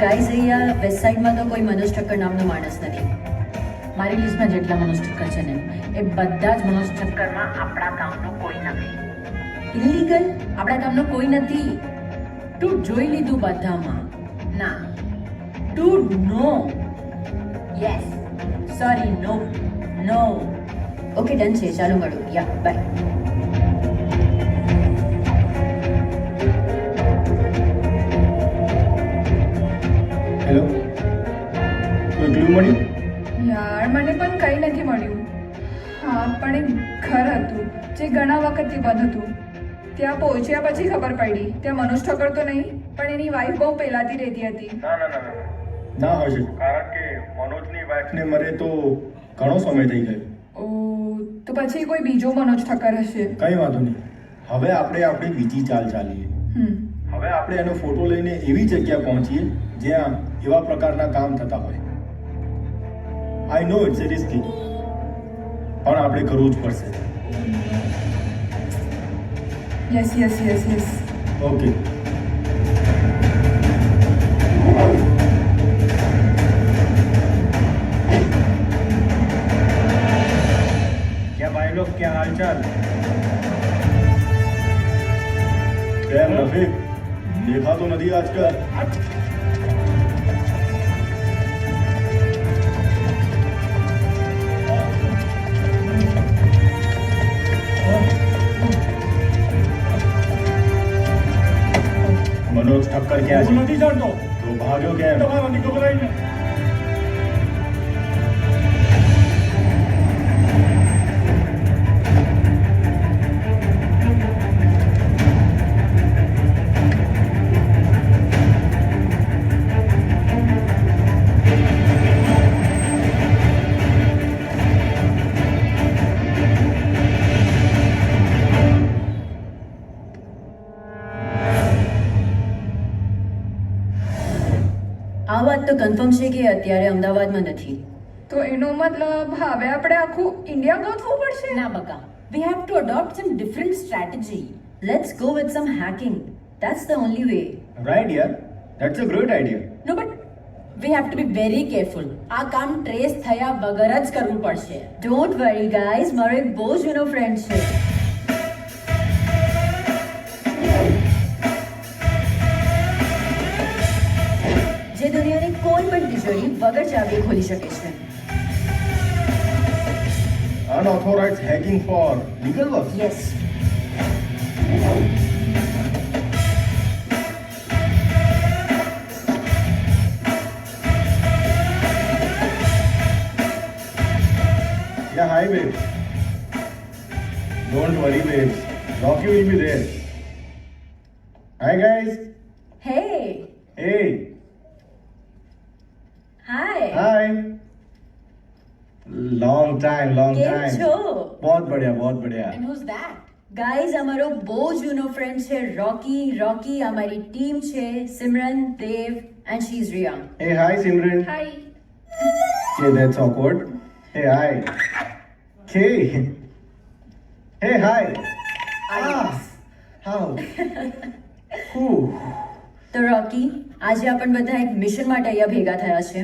Guys અહીંયા waste સાઈડમાં તો કોઈ મનોજ ઠક્કર નામનો માણસ નથી. મારી લિસ્ટમાં જેટલા મનોજ ઠક્કર છે ને એ બધા જ મનોજ ઠક્કરમાં આપણા ગામનો કોઈ નથી. ઇલીગલ આપણા ગામનો કોઈ નથી. તું જોઈ લીધું બધામાં. ના, ટુ નો. યસ, સોરી, નો, નો. ઓકે ડન છે, ચાલો મળું. યા બાય. હેલો, કોઈ ક્લુ મળી? યાર મને પણ કંઈ નથી મળ્યું. હા પણ એક ઘર હતું જે ઘણા વખતથી બંધ હતું. ત્યાં પહોંચ્યા પછી ખબર પડી ત્યાં મનોજ ઠક્કર તો નહીં પણ એની વાઈફ બહુ પહેલાથી રહેતી હતી. ના હશે, કારણ કે મનોજની વાઈફને મરે તો ઘણો સમય થઈ ગયો. ઓ તો પછી કોઈ બીજો મનોજ ઠક્કર હશે. કઈ વાંધો નહીં, હવે આપણે આપણી બીજી ચાલ ચાલીએ. હવે આપણે એનો ફોટો લઈને એવી જગ્યા પહોંચીએ જ્યાં એવા પ્રકારના કામ થતા હોય. આઈ નો ઇટ્સ રિસ્કી, પણ આપણે કરવું જ પડશે. Yes yes yes yes. Okay. क्या भाई लोग, क्या हालचाल? કેમ રફીક, દેખાતો નથી આજકાલ. મનોજ ઠક્કર ક્યાં છે? નથી જાણતો. તો ભાગ્યો કેમ? તમારા ગભરાઈને. આ વાત તો કન્ફર્મ છે કે અત્યારે અમદાવાદમાં નથી. તો એનો મતલબ હવે આપણે આખું ઇન્ડિયા ગોતવું પડશે. ના બકા, we have to adopt some different strategy. Let's go with some hacking. That's the only way. Right, yeah. That's a great idea. No, but we have to be very careful. આ કામ trace થયા વગર જ કરવું પડશે. Don't worry guys, મારો એક બહુ જૂનો ફ્રેન્ડ છે. જે દુનિયાની કોઈ પણ તિજોરી વગર ચાવીએ ખોલી શકે છે. Unauthorized hacking for legal work? Yes. Yeah, hi babe. Don't worry babes, Rocky will be there. Hi guys. Hey. Hey. Hi. Hi. Long time. કેમ છો? बहुत बढ़िया. And who's that? ગાઈઝ અમારો બહુ જૂનો ફ્રેન્ડ છે રોકી. અમારી ટીમ છે Simran, Dev and she is Riya. Hey, hi Simran. Hi. Okay, that's awkward. Hey, hi. Okay. Hey, hi. How? તો રોકી, આજે આપણે બધા એક મિશન માટે અહીંયા ભેગા થયા છે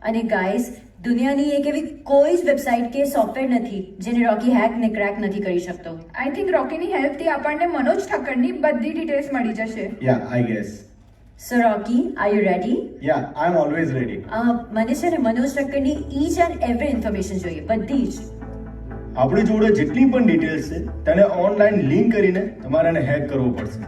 અને ગાઈઝ દુનિયાની એક એવી કોઈ જ વેબસાઇટ કે સોફ્ટવેર નથી જેને રોકી હેક ને ક્રેક નથી કરી શકતો. આઈ થિંક રોકીની હેલ્પથી આપણને મનોજ ઠક્કરની બધી ડિટેલ્સ મળી જશે. Yeah, I guess. So Rocky, are you ready? Yeah, I'm always ready. મને છે ને મનોજ ઠક્કરની ઈચ એન્ડ એવરી ઇન્ફોર્મેશન જોઈએ, બધી જ. આપણી જોડે જેટલી પણ ડિટેલ્સ છે તેને ઓનલાઈન લિંક કરીને તમારે એને હેક કરવો પડશે.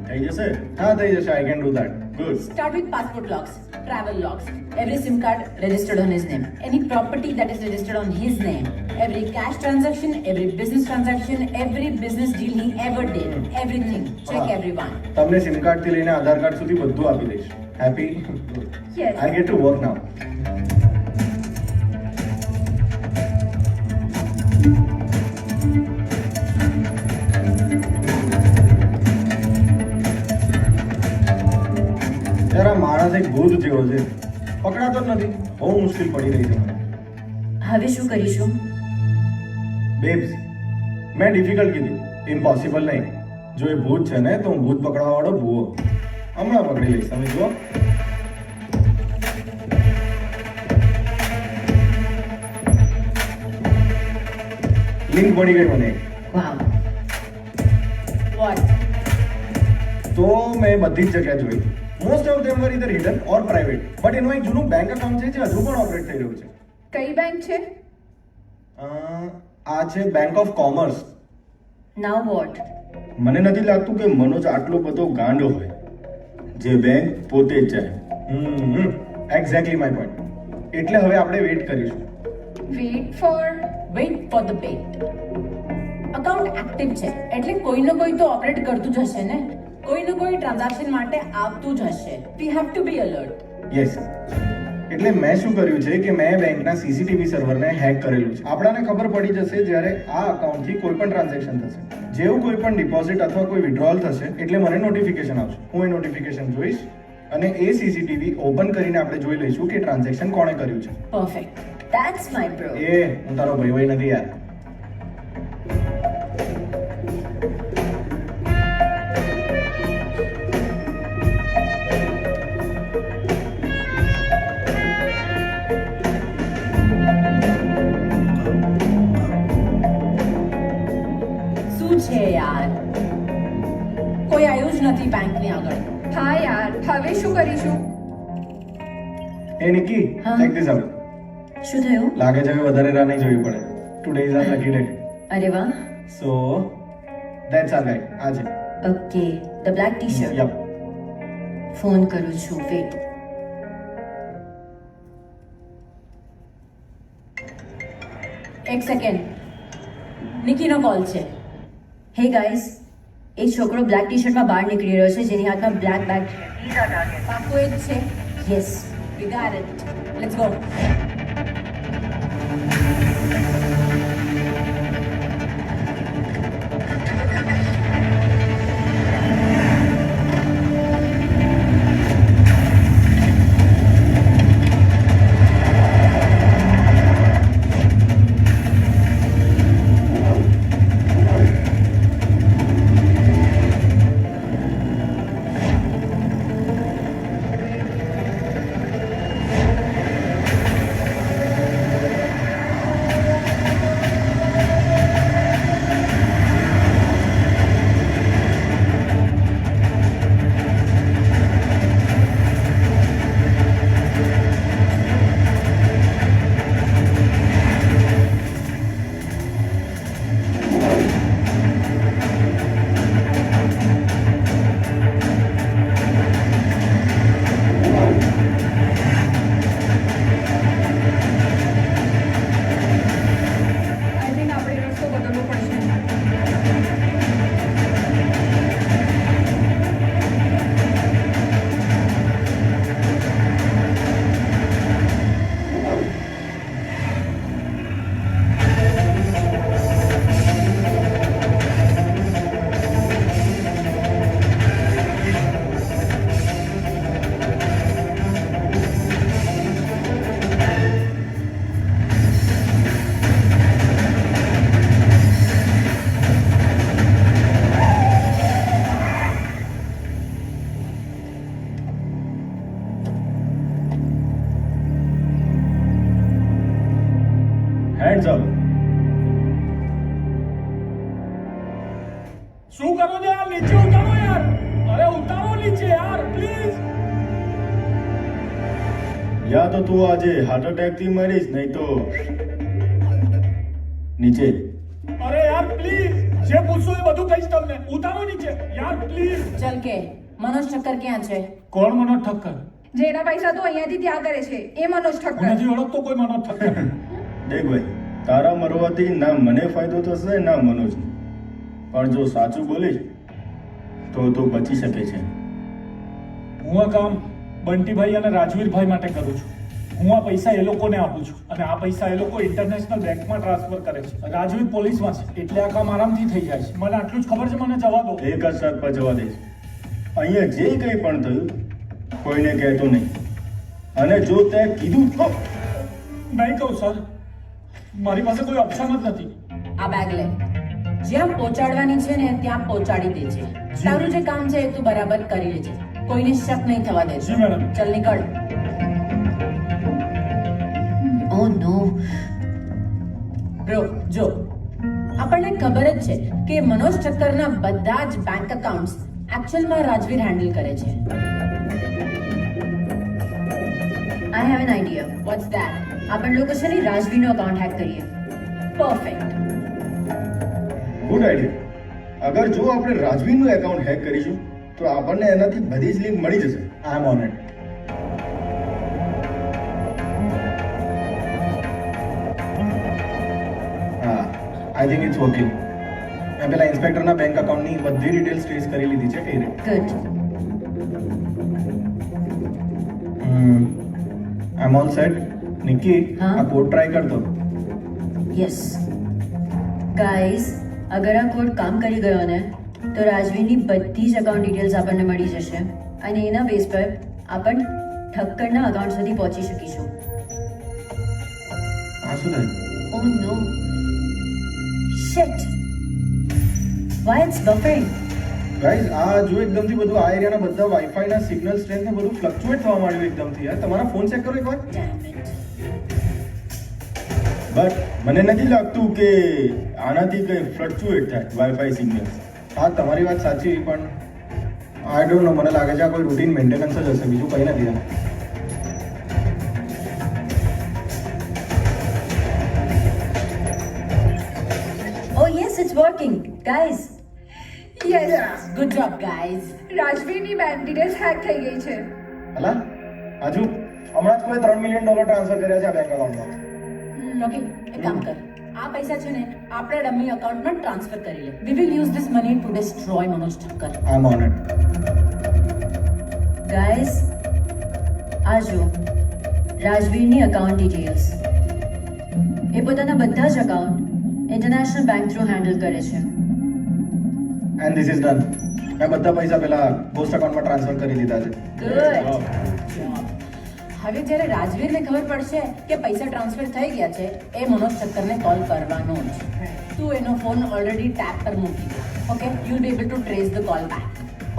થઈ જશે? હા, થઈ જશે. આઈ can do that. Good. Start with passport logs, travel logs, every SIM card registered on his name, any property that is registered on his name, every cash transaction, every business transaction, every business deal he ever did, everything. Check everyone. તમને sim card થી લઈને આધાર card સુધી બધું આપી દઈશ. Happy? Yes. I get to work now. યાર આ માણસ એક ભૂત જેવો છે, પકડાતો જ નથી. બહુ મુશ્કેલ પડી રહી છે મને. હવે શું કરીશું? બેબ્સ, મેં ડિફિકલ્ટ કીધું, ઇમ્પોસિબલ નહીં. જો એ ભૂત છે ને તો હું ભૂત પકડવા વાળો ભૂવો હમણાં પકડી લઈશ. તમે જુઓ. લિંક મળી ગઈ મને. વાવ. What? તો મેં બધી જ જગ્યા જોઈ. મોસ્ટ ઓફ ધેમ વર ઇધર હિડન ઓર પ્રાઇવેટ, બટ એનું એક જૂનું બેંક અકાઉન્ટ છે જે હજુ પણ ઓપરેટ થઈ રહ્યું છે. કઈ બેંક છે? આ છે bank of commerce. Now vote? મને નથી લાગતું કે મનોજ આટલો બધો ગાંડો હોય જે બેંક પોતે જ જાય. Exactly my point. એટલે હવે આપણે વેઇટ કરીશું. Wait for the pay. Account active છે એટલે કોઈનો કોઈ તો ઓપરેટ કરતું જ હશે ને, કોઈનો કોઈ ટ્રાન્ઝેક્શન માટે આવતું જ હશે. We have to be alert. Yes. એટલે મેં શું કર્યું છે કે મેં બેંકના સીસીટીવી સર્વરને હેક કરેલું છે. આપણાને ખબર પડી જશે જ્યારે આ અકાઉન્ટથી કોઈ પણ ટ્રાન્ઝેક્શન થશે. જેવું કોઈ પણ ડિપોઝિટ અથવા કોઈ વિડ્રોવલ થશે એટલે મને નોટિફિકેશન આવશે. હું એ નોટિફિકેશન જોઈશ અને એ સીસીટીવી ઓપન કરીને આપણે જોઈ લઈશું કે ટ્રાન્ઝેક્શન કોણે કર્યું છે. Perfect. That's my bro. હું તારો ભાઈ નથી યાર. શું છે યાર, કોઈ આવ્યું જ નથી બેંકની આગળ. હા યાર, હવે શું કરીશું? એ નિકી, ચેક ધીસ આઉટ. શું થયું? લાગે છે કે વધારે રાહ નહીં જોવી પડે. Today is our lucky day. અરે વાહ. So that's our guide. આ છે. Okay, the black T shirt. Yup. Phone કરું છું, વેટ. એક સેકન્ડ, નિકીનો કોલ છે. હે ગાઈઝ, એક છોકરો બ્લેક ટી શર્ટમાં બહાર નીકળી રહ્યો છે જેની હાથમાં બ્લેક બેગ છે. પાક્કું એ જ છે. Yes. We got it. Let's go. શું કરો છો યાર? નીચે ઉતારો યાર. અરે ઉતારો નીચે યાર પ્લીઝ. યા તો તું આજે હાર્ટ એટેક થી મરીશ, નહીં તો નીચે. અરે યાર પ્લીઝ, જે પૂછશો એ બધું કહીશ તમને. ઉતારો નીચે યાર પ્લીઝ. ચલ કે મનોજ ઠક્કર ક્યાં છે? કોણ મનોજ ઠક્કર? જેના પૈસા તું અહીંયાથી ત્યાં કરે છે એ મનોજ ઠક્કર. નથી ઓળખતો કોઈ મનોજ ઠક્કર. દેખ ભાઈ, તારા મરવાથી ના મને ફાયદો થશે ના મનોજને. પણ જો સાચું બોલીશ તો બચી શકે છે. હું આ કામ બંટીભાઈ અને રાજવીરભાઈ માટે કરું છું. હું આ પૈસા એ લોકોને આપું છું અને આ પૈસા એ લોકો ઇન્ટરનેશનલ બેંકમાં ટ્રાન્સફર કરે છે. રાજવીર પોલીસમાં છે એટલે આ કામ આરામથી થઈ જાય છે. મને આટલું જ ખબર છે, મને જવા દો. એક જ શરત પર જવા દઈશ. અહીંયા જે કંઈ પણ થયું કોઈને કહેતો નહીં, અને જો તે કીધું તો નહીં કહું સર. મારી પાસે કોઈ ઓપ્શન જ નથી. આ બેગ લે. જ્યાં પહોંચાડવાની છે ને ત્યાં પહોંચાડી દેજે. તારું જે કામ છે એ તું બરાબર કરી લેજે. કોઈને શક નહીં થવા દેજે. જી મેડમ. ચલ નીકળ. ઓ નો બ્રો, જો આપણને ખબર જ છે કે મનોજ ઠક્કરના બધા જ બેંક એકાઉન્ટ્સ એકચ્યુઅલમાં રાજવીર હેન્ડલ કરે છે. I have an idea. What's that? આપણે લોકો છે ને રાજવીનો અકાઉન્ટ હેક કરીએ. પરફેક્ટ. Good idea. અગર જો આપણે રાજવીનું એકાઉન્ટ હેક કરીશું તો આપણને એનાથી બધી જ લિંક મળી જશે. આઈ એમ ઓન ઇટ. હા, આઈ થિંક ઇટ્સ વર્કિંગ. મેં પેલા ઇન્સ્પેક્ટરના બેંક અકાઉન્ટની બધી ડિટેલ્સ ટ્રેસ કરી લીધી છે. કઈ રીતે? ગુડ. આઈ એમ ઓલ સેટ. નિકી, આ કોડ ટ્રાય કરતો. યસ ગાઈઝ, અગર આ કોડ કામ કરી ગયો ને તો રાજવીની બધી જ અકાઉન્ટ ડિટેલ્સ આપણને મળી જશે અને એના બેઝ પર આપણે ઠક્કરના અકાઉન્ટ સુધી પહોંચી શકીશું. આ શું થાય? Oh no shit, why it's buffering. Guys, આ જો એકદમથી બધું આ એરિયાના બધા વાઈફાઈના સિગ્નલ સ્ટ્રેન્થ ને બધું ફ્લક્ચ્યુએટ થવા માંડ્યું એકદમથી. યાર તમારા ફોન ચેક કરો એકવાર. બટ મને નથી લાગતું કે આનાથી કંઈ ફ્લક્ચ્યુએટ થાય વાઈફાઈ સિગ્નલ. હા, તમારી વાત સાચી, પણ આઈ ડોન્ટ નો, મને લાગે છે આ કોઈ રૂટીન મેન્ટેનન્સ જ હશે, બીજું કંઈ નથી. Oh yes, it's working. Guys. Yes, good job guys. રાજવીરની બેંક ડિટેલ્સ હેક થઈ ગઈ છે. હલા આજુ હમણાં જ કોઈ $3 મિલિયન ટ્રાન્સફર કર્યા છે આ બેંક અકાઉન્ટમાં. રોકી, એક કામ કર. આ પૈસા છે ને આપણે ડમી અકાઉન્ટમાં ટ્રાન્સફર કરી લે. We will use this money to destroy Manoj Thakkar. I am on it. Guys, આ જો રાજવીરની અકાઉન્ટ ડિટેલ્સ. એ પોતાના બધા જ account international bank through handle કરે છે. And this is done. મેં બધા પૈસા પેલા પોસ્ટ અકાઉન્ટમાં ટ્રાન્સફર કરી દીધા છે. ગુડ. હવે જ્યારે રાજવીરને ખબર પડશે કે પૈસા ટ્રાન્સફર થઈ ગયા છે, એ મનોજ ઠક્કરને કોલ કરવાનો જ. તું એનો ફોન ઓલરેડી ટેપ પર મૂકી દે. Okay, you will be able to trace the call back.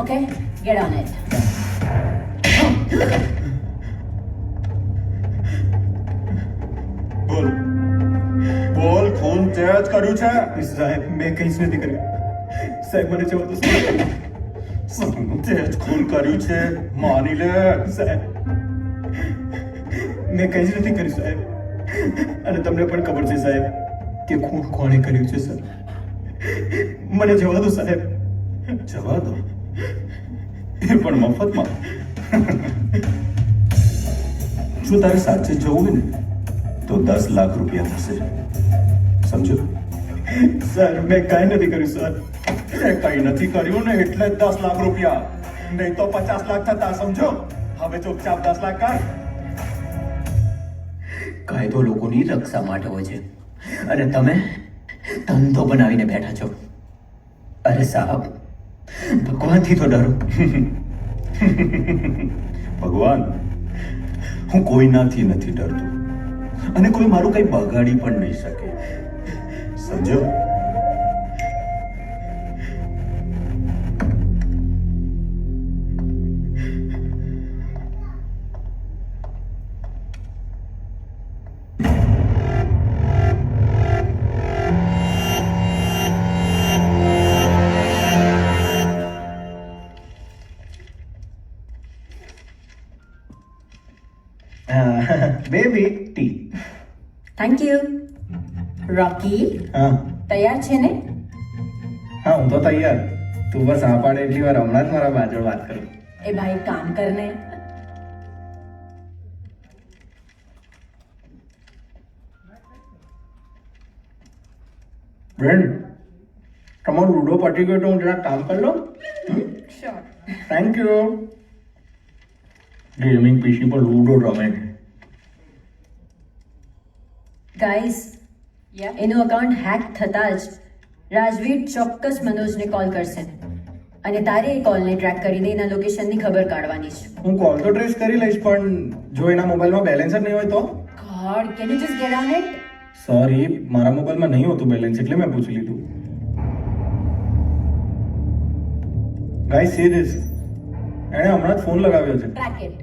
Okay, get on it. બોલ બોલ, ફોન તે જ કર્યું છે? સાહેબ, મેં કંઈ જ નથી કર્યું. સાહેબ, મને જવા દો. તે જ ખૂન કર્યું છે, માની લે. સાહેબ, મેં કંઈ જ નથી કર્યું સાહેબ, અને તમને પણ ખબર છે સાહેબ કે ખૂન કોણે કર્યું છે. સર, મને જવા દો સાહેબ. જવા દો? એ પણ મફતમાં? જો તારે સાચે જવું હોય ને તો 10 લાખ રૂપિયા થશે, સમજો? સર, મેં કાંઈ નથી કર્યું સર. કંઈ નથી કર્યું ને એટલે 10 લાખ રૂપિયા, નહીં તો 50 લાખ થતા, સમજો? હવે ચૂપચાપ 10 લાખ કર. કાયદો લોકોની રક્ષા માટે હોય છે અને તમે ધંધો બનાવીને બેઠા છો. અરે સાહેબ, ભગવાનથી તો ડરો. ભગવાન, હું કોઈનાથી નથી ડરતો અને કોઈ મારું કંઈ બગાડી પણ નહીં શકે, સમજો? બેબી ટી. Thank you. રોકી હા તૈયાર છે ને? હા હું તો તૈયાર. તું બસ આ પાડે એટલી વાર હમણાં જ મારા બાજુ વાત કરું. એ ભાઈ કામ કરને. ફ્રેન્ડ તમારું લૂડો પટી ગયો તો હું જરાક કામ કરી લઉં. શ્યોર. Thank you. ગેમિંગ પીસી પર લૂડો રમે છે. ગાઈસ એનું અકાઉન્ટ હેક થતા જ રાજવીર ચોક્કસ મનોજને કોલ કરશે અને તારે એ કોલને ટ્રેક કરીને એના લોકેશનની ખબર કાઢવાની છે. હું કોલ તો ટ્રેસ કરી લઈશ પણ જો એના મોબાઈલમાં બેલેન્સ જ નહીં હોય તો? God can you just gate on it? Sorry મારા મોબાઈલમાં નહીં હોતું બેલેન્સ એટલે મેં પૂછી લીધું. Guys see this. એણે હમણાં જ ફોન લગાવ્યો છે. Track it.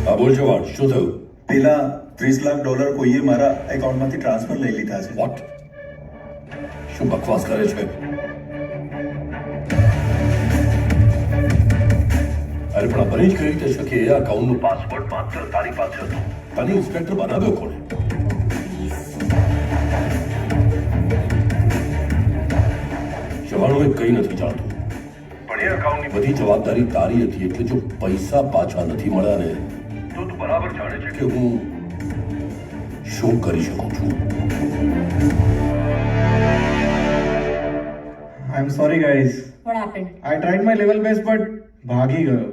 હા બોલ જવાન, શું થયું? પેલા $30 લાખ કોઈએ મારા એકાઉન્ટમાંથી ટ્રાન્સફર લઈ લીધા છે. વોટ? શું બકવાસ કરે છે? અરે પણ આ બની જ કઈ રીતે શકે? એ અકાઉન્ટનો પાસવર્ડ માત્ર તારી પાસે હતો. તને ઇન્સ્પેક્ટર બનાવ્યો કોણે? જવાનું એ કઈ નથી જાણતું પણ એ અકાઉન્ટની બધી જવાબદારી તારી હતી એટલે જો પૈસા પાછા નથી મળ્યા ને તો તું બરાબર જાણે છે કે હું શું કરી શકું છું. I am sorry guys. What happened? I tried my level best but ભાગી ગયો.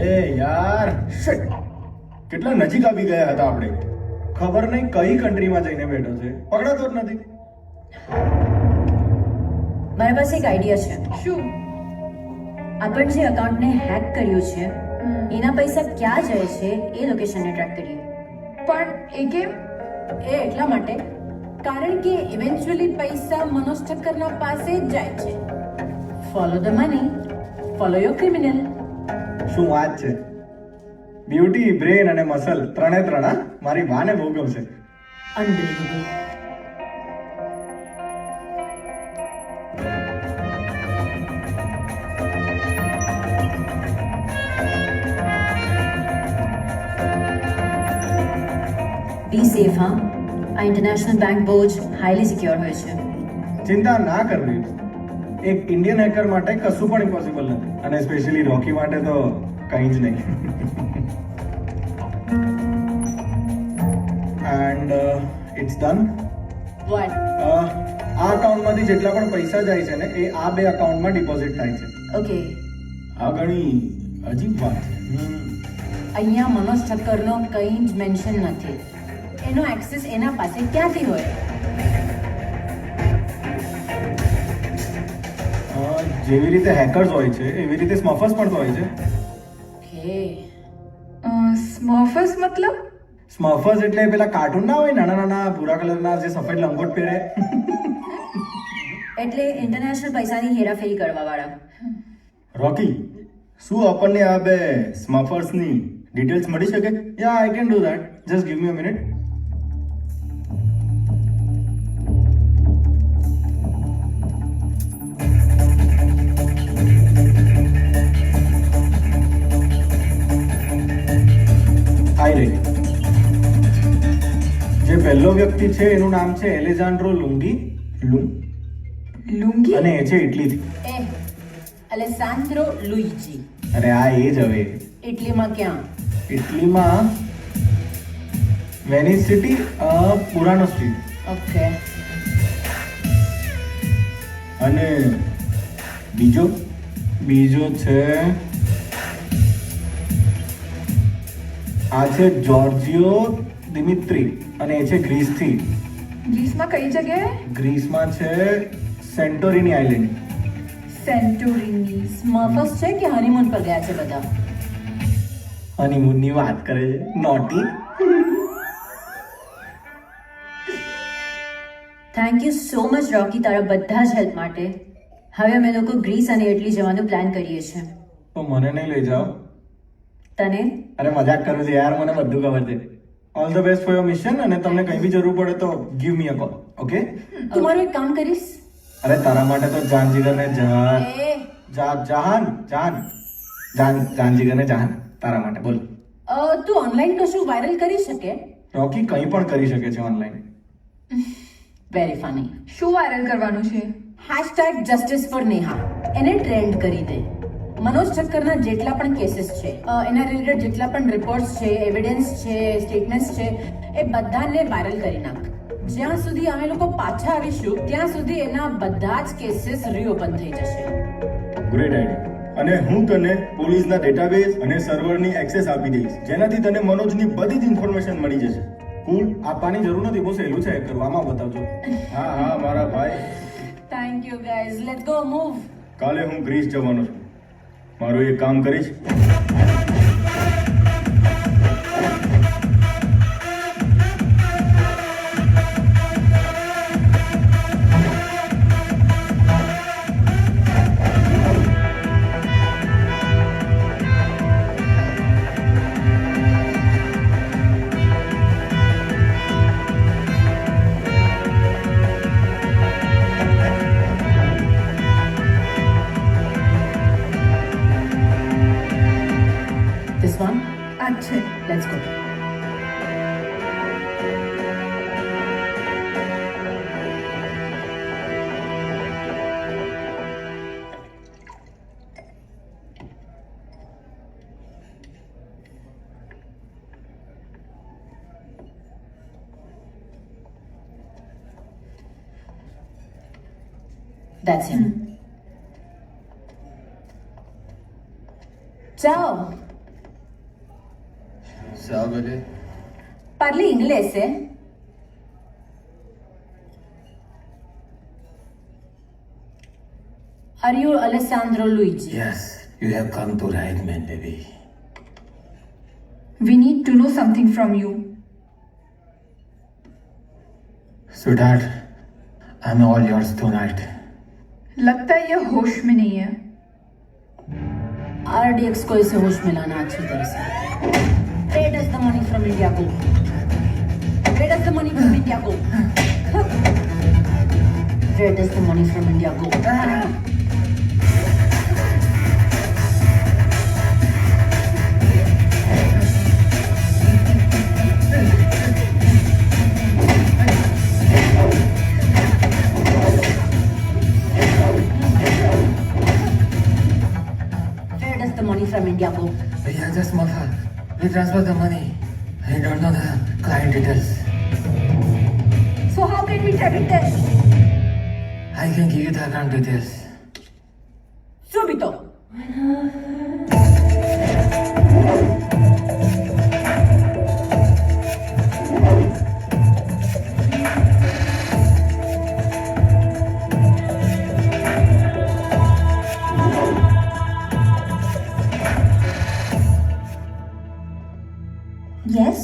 એ યાર શિટ. કેટલા નજીક આવી ગયા હતા આપણે. ખબર નહીં કઈ કન્ટ્રીમાં જઈને બેઠો છે. પકડાતો જ નથી. મારા પાસે એક આઈડિયા છે. શું? આપણે જે અકાઉન્ટને હેક કર્યું છે એના પૈસા ક્યાં જાય છે એ લોકેશનને ટ્રેક કરીએ. પણ એ કેમ? એ એટલા માટે કારણ કે ઇવેન્ચ્યુઅલી પૈસા મનોજ ઠક્કરના પાસે જ જાય છે. Follow the money, follow your criminal. શું વાત છે. બ્યુટી, બ્રેન અને મસલ ત્રણે ત્રણ હા? મારી વાને બહુ ગમશે. અનબિલીવેબલ. બી સેફ હા. આ ઇન્ટરનેશનલ બેંક બહુ જ હાઈલી સિક્યોર હોય છે. ચિંતા ના કરવી. એક ઇન્ડિયન હેકર માટે કશું પણ ઇમ્પોસિબલ નથી અને સ્પેશિયલી રોકી માટે તો કંઈ જ નહીં. And it's done. વોટ? આ અકાઉન્ટમાંથી જેટલા પણ પૈસા જાય છે ને એ આ બે અકાઉન્ટમાં ડિપોઝિટ થાય છે. ઓકે. આ ઘણી અજીબ વાત છે. અહીંયા મનોજ ઠક્કરનો કંઈ જ મેન્શન નથી. એનો એક્સેસ એના પાસે ક્યાંથી હોય? જેવી રીતે હેકર્સ હોય છે એવી રીતે સ્મફર્સ પણ તો હોય છે. સ્મર્ફર્સ મતલબ? સ્મફર્સ એટલે પેલા કાર્ટૂન ના હોય નાના નાના ભૂરા કલરના જે સફેદ લંગોટ પહેરે. એટલે ઇન્ટરનેશનલ પૈસાની હેરાફેરી કરવા વાળા. રોકી, શું આપણને આ બે સ્મફર્સની ડિટેલ્સ મળી શકે? Yeah I can do that. Just give me a minute. જે પહેલો વ્યક્તિ છે એનું નામ છે એલેજાન્ડ્રો લુંગી. લુંગી? અને એ છે ઇટલીથી. અલેસાન્ડ્રો લુઇજી. અરે આ એ જ હવે. ઇટલીમાં ક્યાં? ઇટલીમાં વેનિસ સિટી, પુરાનો સ્ટ્રીટ. ઓકે. અને બીજો છે આ છે જોર્જિયો દિમિત્રી અને એ છે ગ્રીસથી. ગ્રીસમાં કઈ જગ્યાએ? ગ્રીસમાં છે સેન્ટોરિની આઇલેન્ડ. સેન્ટોરિની. સ્મર્ફર્સ છે કે હનીમૂન પર ગયા છે બધા? હનીમૂનની વાત કરે છે. Naughty. Thank you so much Rocky તારા બધા જ હેલ્પ માટે. હવે અમે લોકો ગ્રીસ અને ઇટલી જવાનો પ્લાન કરીએ છીએ. તો મને નહીં લઈ જાઓ. તને? અરે મજાક કરું છું યાર, મને બધું ખબર છે. All the best for your mission અને તમને કંઈ બી જરૂર પડે તો ગીવ મી અ કોલ. ઓકે? તું મારું એક કામ કરીશ? અરે તારા માટે તો જાન જીગરને જાન એ જાન જાન જાન જાન જીગરને જાન તારા માટે બોલ. તું ઓનલાઈન કશું વાયરલ કરી શકે? રોકી કંઈ પણ કરી શકે છે ઓનલાઈન. Very funny. શું વાયરલ કરવાનું છે? #justice for નેહા એને ટ્રેન્ડ કરી દે. મનોજ ઠક્કરના જેટલા પણ કેસીસ છે, એના રિલેટેડ જેટલા પણ રિપોર્ટ્સ છે, એવિડન્સ છે, સ્ટેટમેન્ટ્સ છે, એ બધાને વાયરલ કરી નાખ. જ્યાં સુધી અમે લોકો પાછા આવીશું ત્યાં સુધી એના બધા જ કેસીસ રીઓપન થઈ જશે. Great idea. અને હું તને પોલીસના ડેટાબેઝ અને સર્વરની એક્સેસ આપી દઈશ, જેનાથી તને મનોજની બધી જ ઇન્ફોર્મેશન મળી જશે. કુલ, આપવાની જરૂર નથી, બહુ સહેલું છે કરવામાં, બતાવજો. હા હા મારા ભાઈ. Thank you guys, let's go move. કાલે હું ગ્રીસ જવાનો છું. મારું એક કામ કરીશ. This one? अच्छे. Let's go. That's him. Ciao. સાગરે Parli inglese? Are you Alessandro Luigi? Yes, you have come to right man, baby. We need to know something from you. Sweetheart, I'm all yours tonight. लगता है ये होश में नहीं है. RDX को इसे होश में लाना अच्छी तरह से. Where does the money from India go? Where does the money from India go? Where does the money from India go? Where does the money from India go? Yeah, just Malha. We transfer the money. I don't know the client details. So how can we track it there? I can give you the account details. Subito. Yes.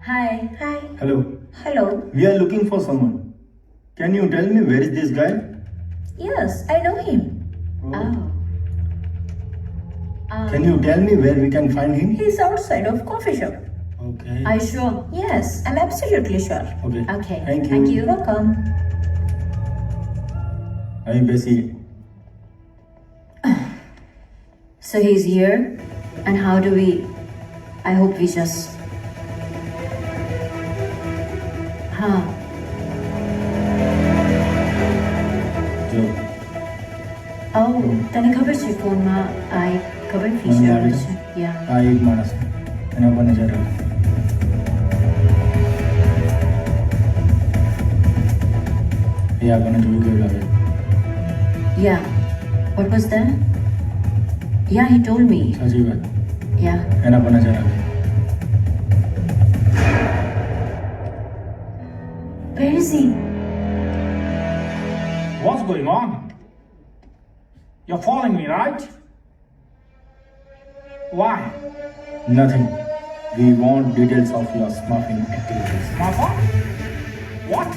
Hi. Hi. Hello. Hello. We are looking for someone. Can you tell me where is this guy? Yes, I know him. Oh. Can you tell me where we can find him? He's outside of coffee shop. Okay. Are you sure? Yes, I'm absolutely sure. Okay. Okay. Thank you. Thank you. Welcome. અહીં બેસી. So he's here, and how do we? I hope we just. Huh. જો Oh, તને ખબર છે ફોનમાં આ એક ખબર ફીચર આવે છે. Yeah. આ એક માણસ એના પર નજર રાખ. એ આપણને જોઈ ગયું લાગે. Yeah. What was that? Yeah, he told me. સાચી વાત. Yeah. એના પર નજર રાખ. Where is he? What's going on? You're following me, right? Why? Nothing. We want details of your smuffing activities. My fault? What?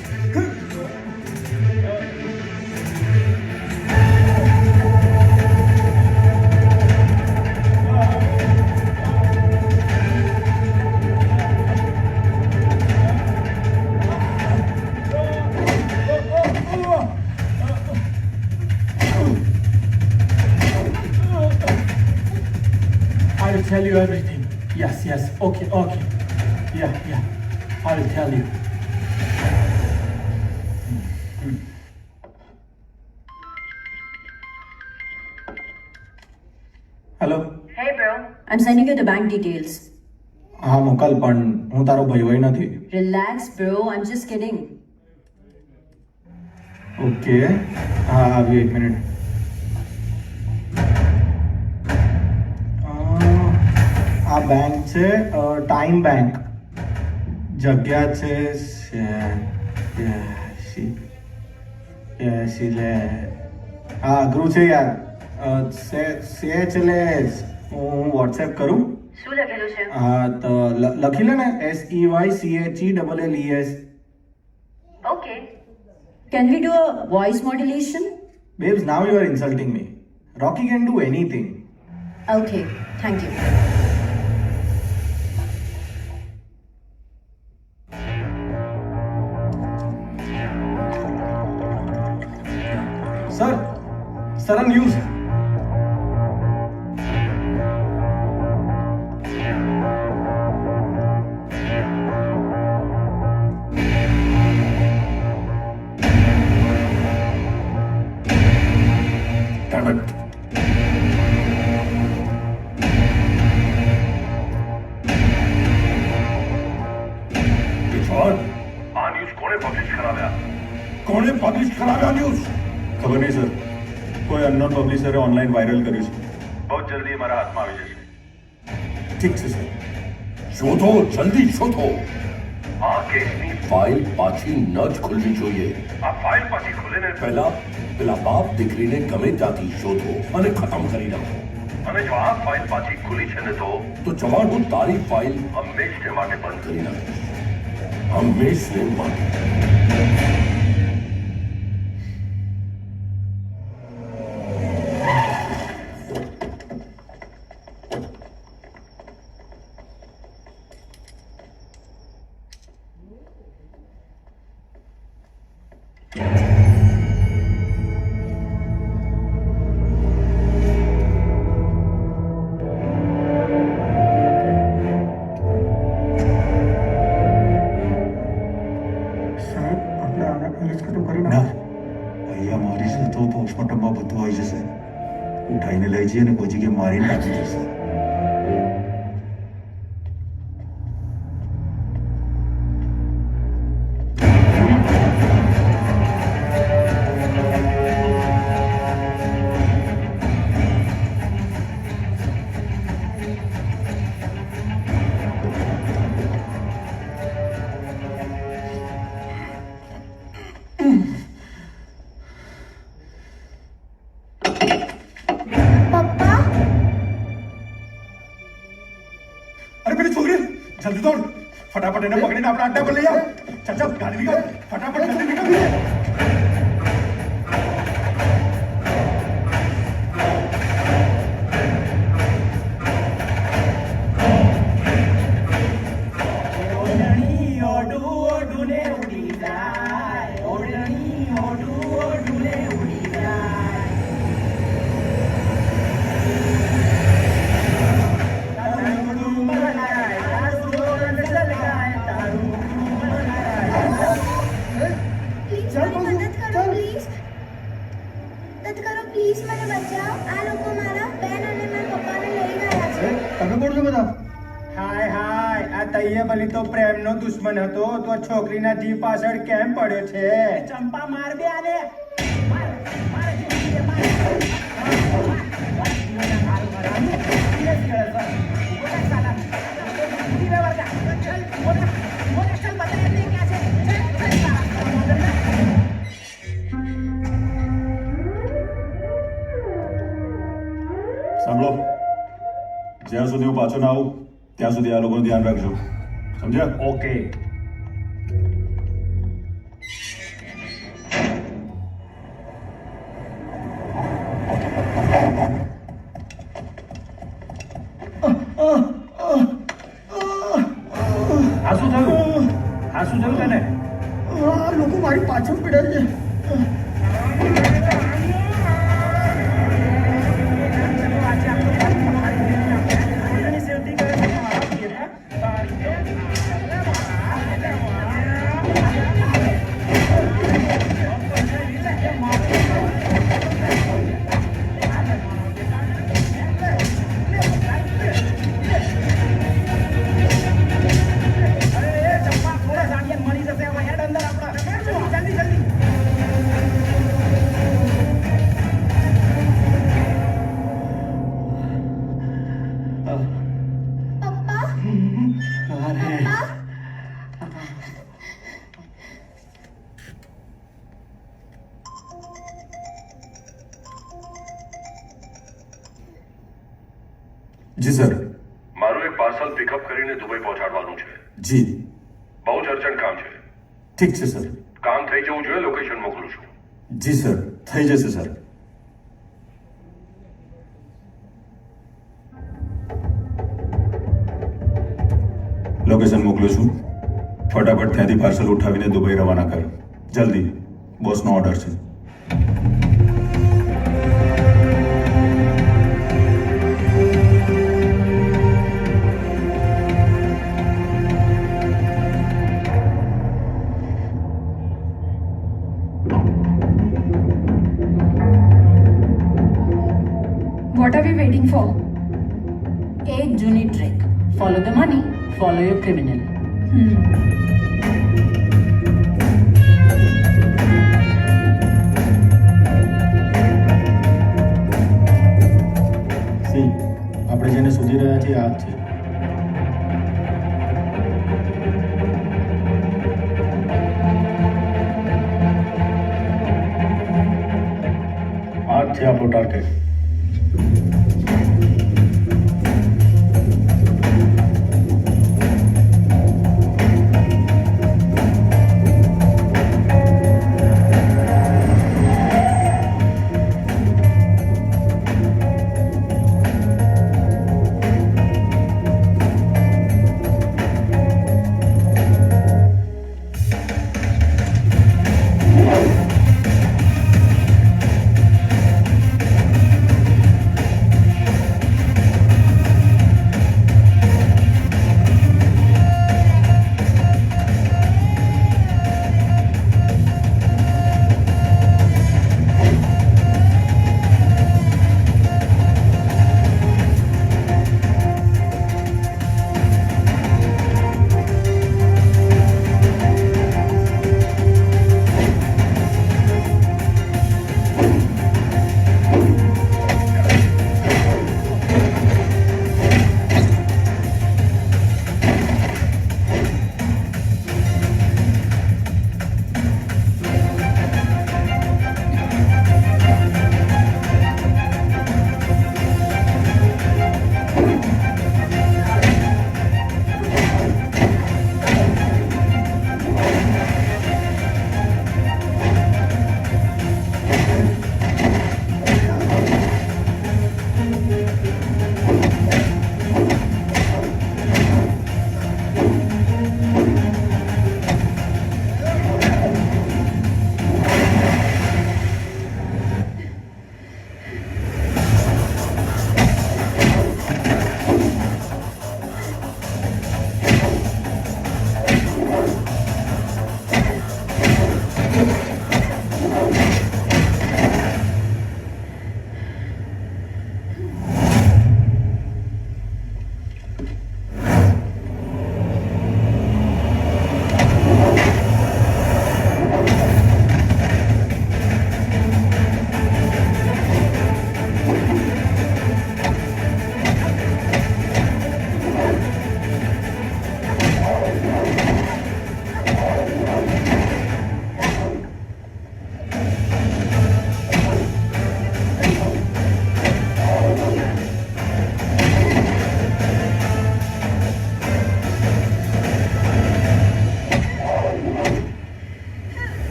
I'll tell you everything. Yes, yes. Okay, okay. Yeah. I'll tell you. Hello. Hey bro, I'm sending you the bank details. હા મોકલ, પણ હું તારો ભાઈ હોય નથી. Relax bro, I'm just kidding. Okay, હા આવી 1 minute. આ બેંક છે ટાઈમ બેંક. જગ્યા છે લે હા અઘરું છે યાર. સેચલેસ હું વોટ્સએપ કરું. શું લખેલું છે? હા તો લખી લે ને SEYCHELLES. Okay. Can we do a voice modulation? Babes, now you are insulting me. Rocky can do anything. Okay, thank you. Sir, a news. Damn it. આ ન્યૂઝ કોણે પબ્લિશ કરાવ્યા? કોણે પબ્લિશ કરાવ્યા ન્યૂઝ? ખબર નહીં સર. કોઈ unknown પબ્લિશરે online viral કર્યું છે. બહુ જલ્દી મારા હાથમાં આવી જશે. ઠીક છે સર. શોધો, જલ્દી શોધો. આ કેસની ફાઇલ પાછી ન જ ખુલવી જોઈએ. આ ફાઇલ પાછી ખુલે ને પહેલા પેલા બાપ દીકરીને ગમે ત્યાંથી શોધો અને ખતમ કરી નાખો. અને જો આ ફાઇલ પાછી ખુલી છે ને તો જવાન હું તારી ફાઇલ હંમેશને માટે બંધ કરી નાખીશ. હંમેશને માટે. પોસ્ટમોર્ટમમાં બધું આવી જશે. ઉઠાઈને લઈ જઈએ ને કોઈ જગ્યાએ મારીને નાખી દેશે. जल्दी दौड़, फटाफट इन्हें पकड़ीने अपना अड्डा पर ले जाओ. चल चल गाड़ी निकाल, फटाफट जल्दी निकल. ભલી તો પ્રેમનો દુશ્મન હતો તો છોકરીના જીવ પાછળ કેમ પડ્યો છે? ચંપા માર દે આને. સાંભળો, જ્યાં સુધી હું પાછો ના આવું ત્યાં સુધી આ લોકોનું ધ્યાન રાખજો. સમજ્યા? ઓકે. આ શું થયું તને? લોકો મારી પાછળ પડ્યા છે. જી સર મારું એક પાર્સલ પિકઅપ કરીને દુબઈ પહોંચાડવાનું છે જી બહુ જ અર્જન્ટ કામ છે ઠીક છે સર કામ થઈ જવું જોઈએ લોકેશન મોકલું છું જી સર થઈ જશે સર લોકેશન મોકલું છું ફટાફટ ત્યાંથી પાર્સલ ઉઠાવીને દુબઈ રવાના કર જલ્દી બોસનો ઓર્ડર છે What are we waiting for? એક જૂની track follow the money follow your criminal C આપણે જેને શોધી રહ્યા છીએ આ જ છે આ જ છે આપણો ટાર્ગેટ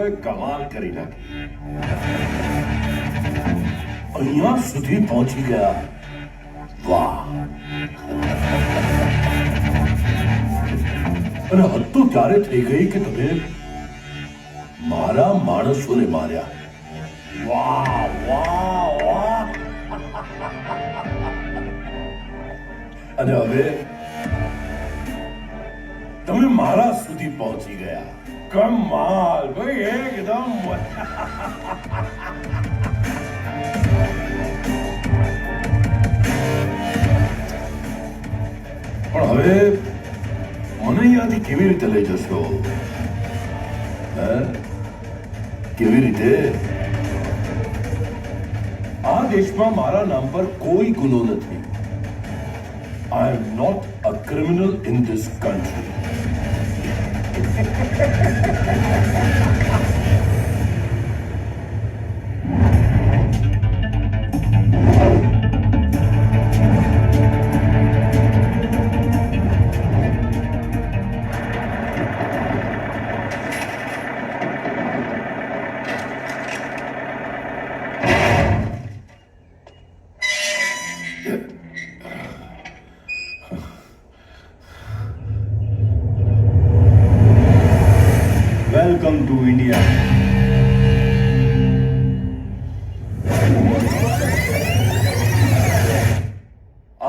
લોકોએ કમાલ કરી નાખી. અહીંયા સુધી પહોંચી ગયા. વાહ! અને હદ તો ત્યારે થઈ ગઈ કે તમે મારા માણસોને માર્યા. વાહ વાહ વાહ! અને હવે તમે મારા સુધી પહોંચી ગયા. કમાલ ભાઈ, એકદમ. પણ હવે મને અહીંયાથી કેવી રીતે લઈ જશો? કેવી રીતે? આ દેશમાં મારા નામ પર કોઈ ગુનો નથી. I am not a criminal in this country. Welcome to India.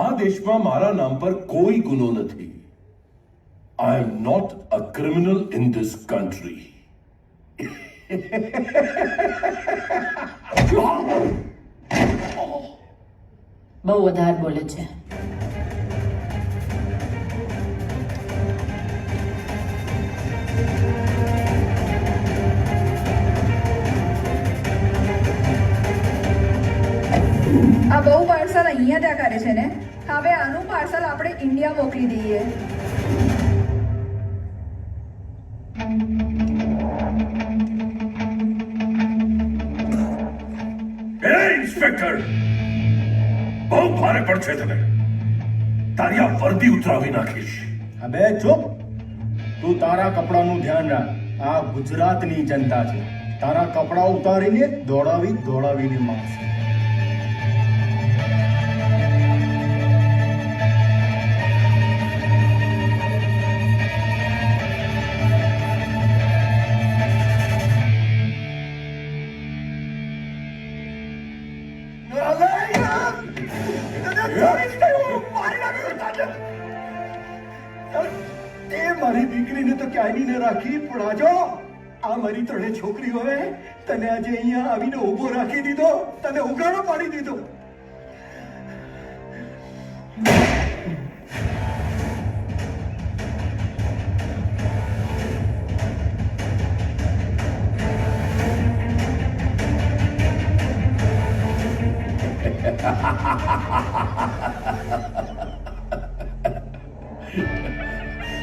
આ દેશમાં મારા નામ પર કોઈ ગુનો નથી. I am not a criminal in this country. બહુ વધારે બોલે છે. આ બહુ પાર્સલ અહીંયા ત્યાં કરે છે ને. હવે આનું પાર્સલ આપણે ઇન્ડિયા મોકલી દઈએ. ઇન્સ્પેક્ટર, બહુ ભારે પડશે તમે. તારી આ વર્દી ઉતરાવી નાખીશ. અબે ચૂપ. તું તારા કપડાનું ધ્યાન રાખ. આ ગુજરાતની જનતા છે. તારા કપડા ઉતારીને દોડાવીને મારશે. મારી દીકરીને તો ક્યાંય નહીં રાખી, પણ આજો આ મારી ત્રણેય છોકરીઓએ તને આજે અહીંયા આવીને ઊભો રાખી દીધો, તને ઉગાડો પાડી દીધો.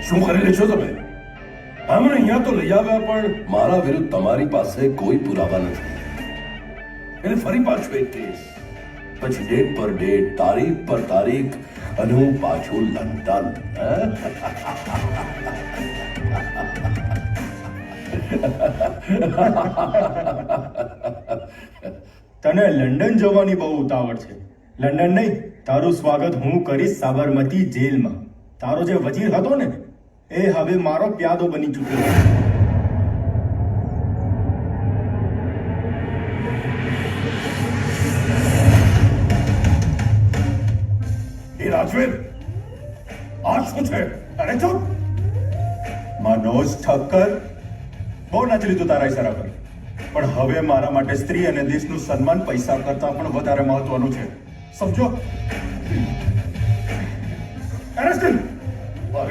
શું કરી લેશો તમે? અમને અહીંયા તો લઈ આવ્યા, પણ મારા વિરુદ્ધ તમારી પાસે કોઈ પુરાવા નથી. એટલે ફરી પાછો એક કેસ, પછી ડેટ પર ડેટ, તારીખ પર તારીખ, અને હું પાછું લંડન. તને લંડન જવાની બહુ ઉતાવળ છે. લંડન નહીં, તારું સ્વાગત હું કરીશ સાબરમતી જેલમાં. તારો જે વજીર હતો ને, એ હવે મારો પ્યાદો બની ચૂક્યો છે. એ રાજવીર, આ શું છે? અરે ચૂપ. મનોજ ઠક્કર, બહુ નાચી લીધું તારા ઈશારા પર. પણ હવે મારા માટે સ્ત્રી અને દેશનું સન્માન પૈસા કરતા પણ વધારે મહત્વનું છે. સમજો?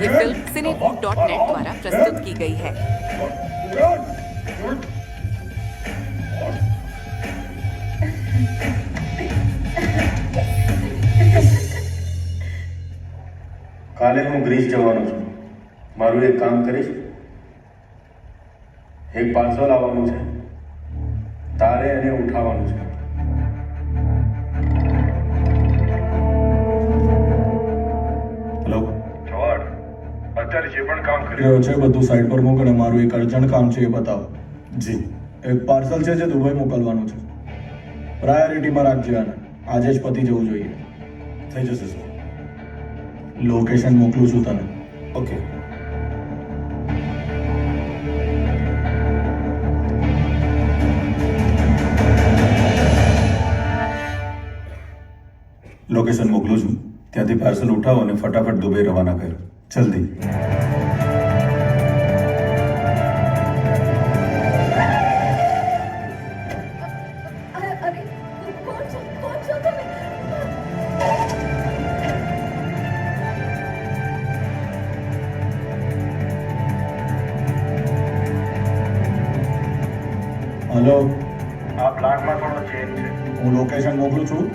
ये फिल्म cinefood.net द्वारा प्रस्तुत की गई है. કાલે હું ગ્રીસ જવાનો છું. મારું એક કામ કરીશ? એક પાર્સલ આવવાનું છે, તારે એને ઉઠાવવાનું છે. હેલો જવાડ, અત્યારે જે પણ કામ કરી રહ્યો છે બધું સાઈડ પર મૂક અને મારું એક અર્જન્ટ કામ છે એ બતાવો. જી એક પાર્સલ છે જે દુબઈ મોકલવાનું છે. પ્રાયોરિટીમાં રાખજો આને. આજે જ પતી જવું જોઈએ. થઈ જશે સર. લોકેશન મોકલું છું તને. ઓકે. લોકેશન મોકલું છું. ત્યાંથી પાર્સલ ઉઠાવો અને ફટાફટ દુબઈ રવાના કરો. જલ્દી. હલો, આ પ્લાન્ટમાં થોડો ચેન્જ છે. હું લોકેશન મોકલું છું.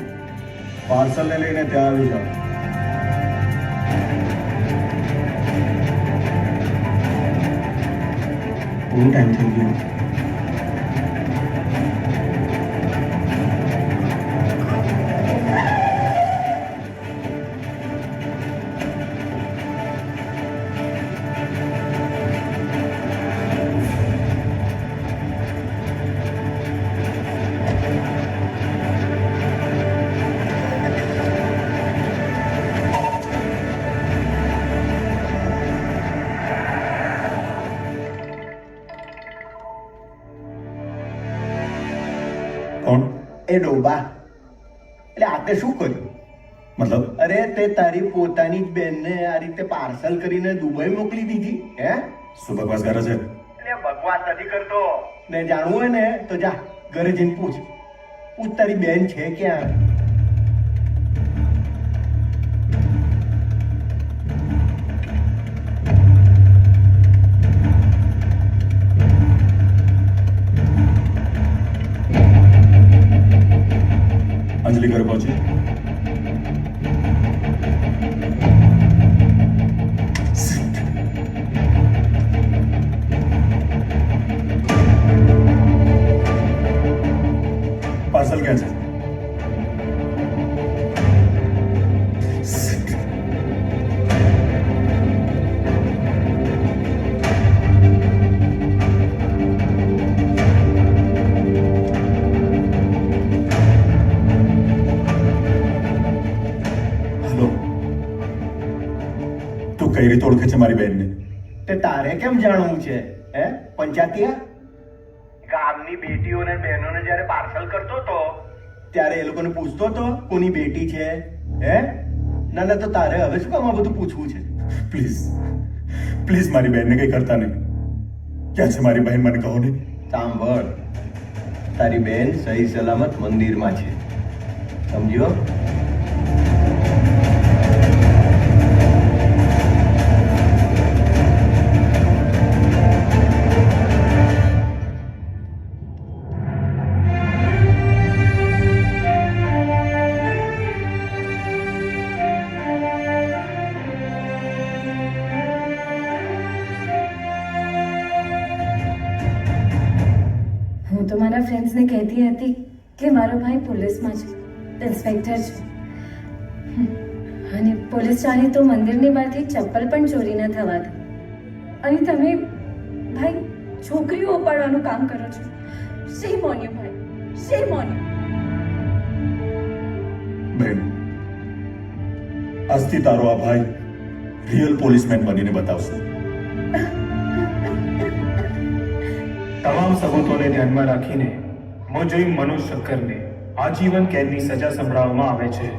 પાર્સલને લઈને ત્યાં આવી જાઓ. બહુ ટાઈમ થઈ ગયો. એ ડોબા, એટલે આ તે શું કર્યું? મતલબ? અરે તે તારી પોતાની જ બેનને આ રીતે પાર્સલ કરીને દુબઈ મોકલી દીધી. હે શું બકવાસ કરે છે? એટલે બકવાસ નથી કરતો. ને જાણવું હોય ને તો જા ઘરે જઈને પૂછ. પૂછ તારી બેન છે ક્યાં. અંજલિ ઘરે પહોંચી. પાર્સલ ક્યાં છે? કઈ રીતે ઓળખે છે મારી બહેનને? તે તારે કેમ જાણવું છે? હે પંચાયતીયા? ગામની બેટીઓને બહેનોને જ્યારે પાર્સલ કરતો તો ત્યારે એ લોકોને પૂછતો તો કોની બેટી છે? હે ના ના, તો તારે હવે શું કામ આ બધું પૂછવું છે? પ્લીઝ પ્લીઝ મારી બહેનને કઈ કરતા નહીં. ક્યાં છે મારી બહેન? મને કહો ને. સાંભળ, તારી બહેન સહી સલામત મંદિરમાં છે, સમજ્યો? હું તો મારા ફ્રેન્ડ્સને કહેતી હતી કે મારો ભાઈ પોલીસમાં છે, ઇન્સ્પેક્ટર છે, અને પોલીસ ચાહે તો મંદિરની બહારથી ચપ્પલ પણ ચોરી ન થવા દે. અને તમે ભાઈ છોકરીઓ ઉપાડવાનું કામ કરો છો. શેમ ઓન યુ ભાઈ, શેમ ઓન યુ. બહેન, આજથી તારો આ ભાઈ રિયલ પોલીસમેન બનીને બતાવશે. તમામ સબૂતોને ધ્યાનમાં રાખીને મોજોઈ મનોજ શક્કરને આજીવન કેદની સજા સંભળાવવામાં આવે છે.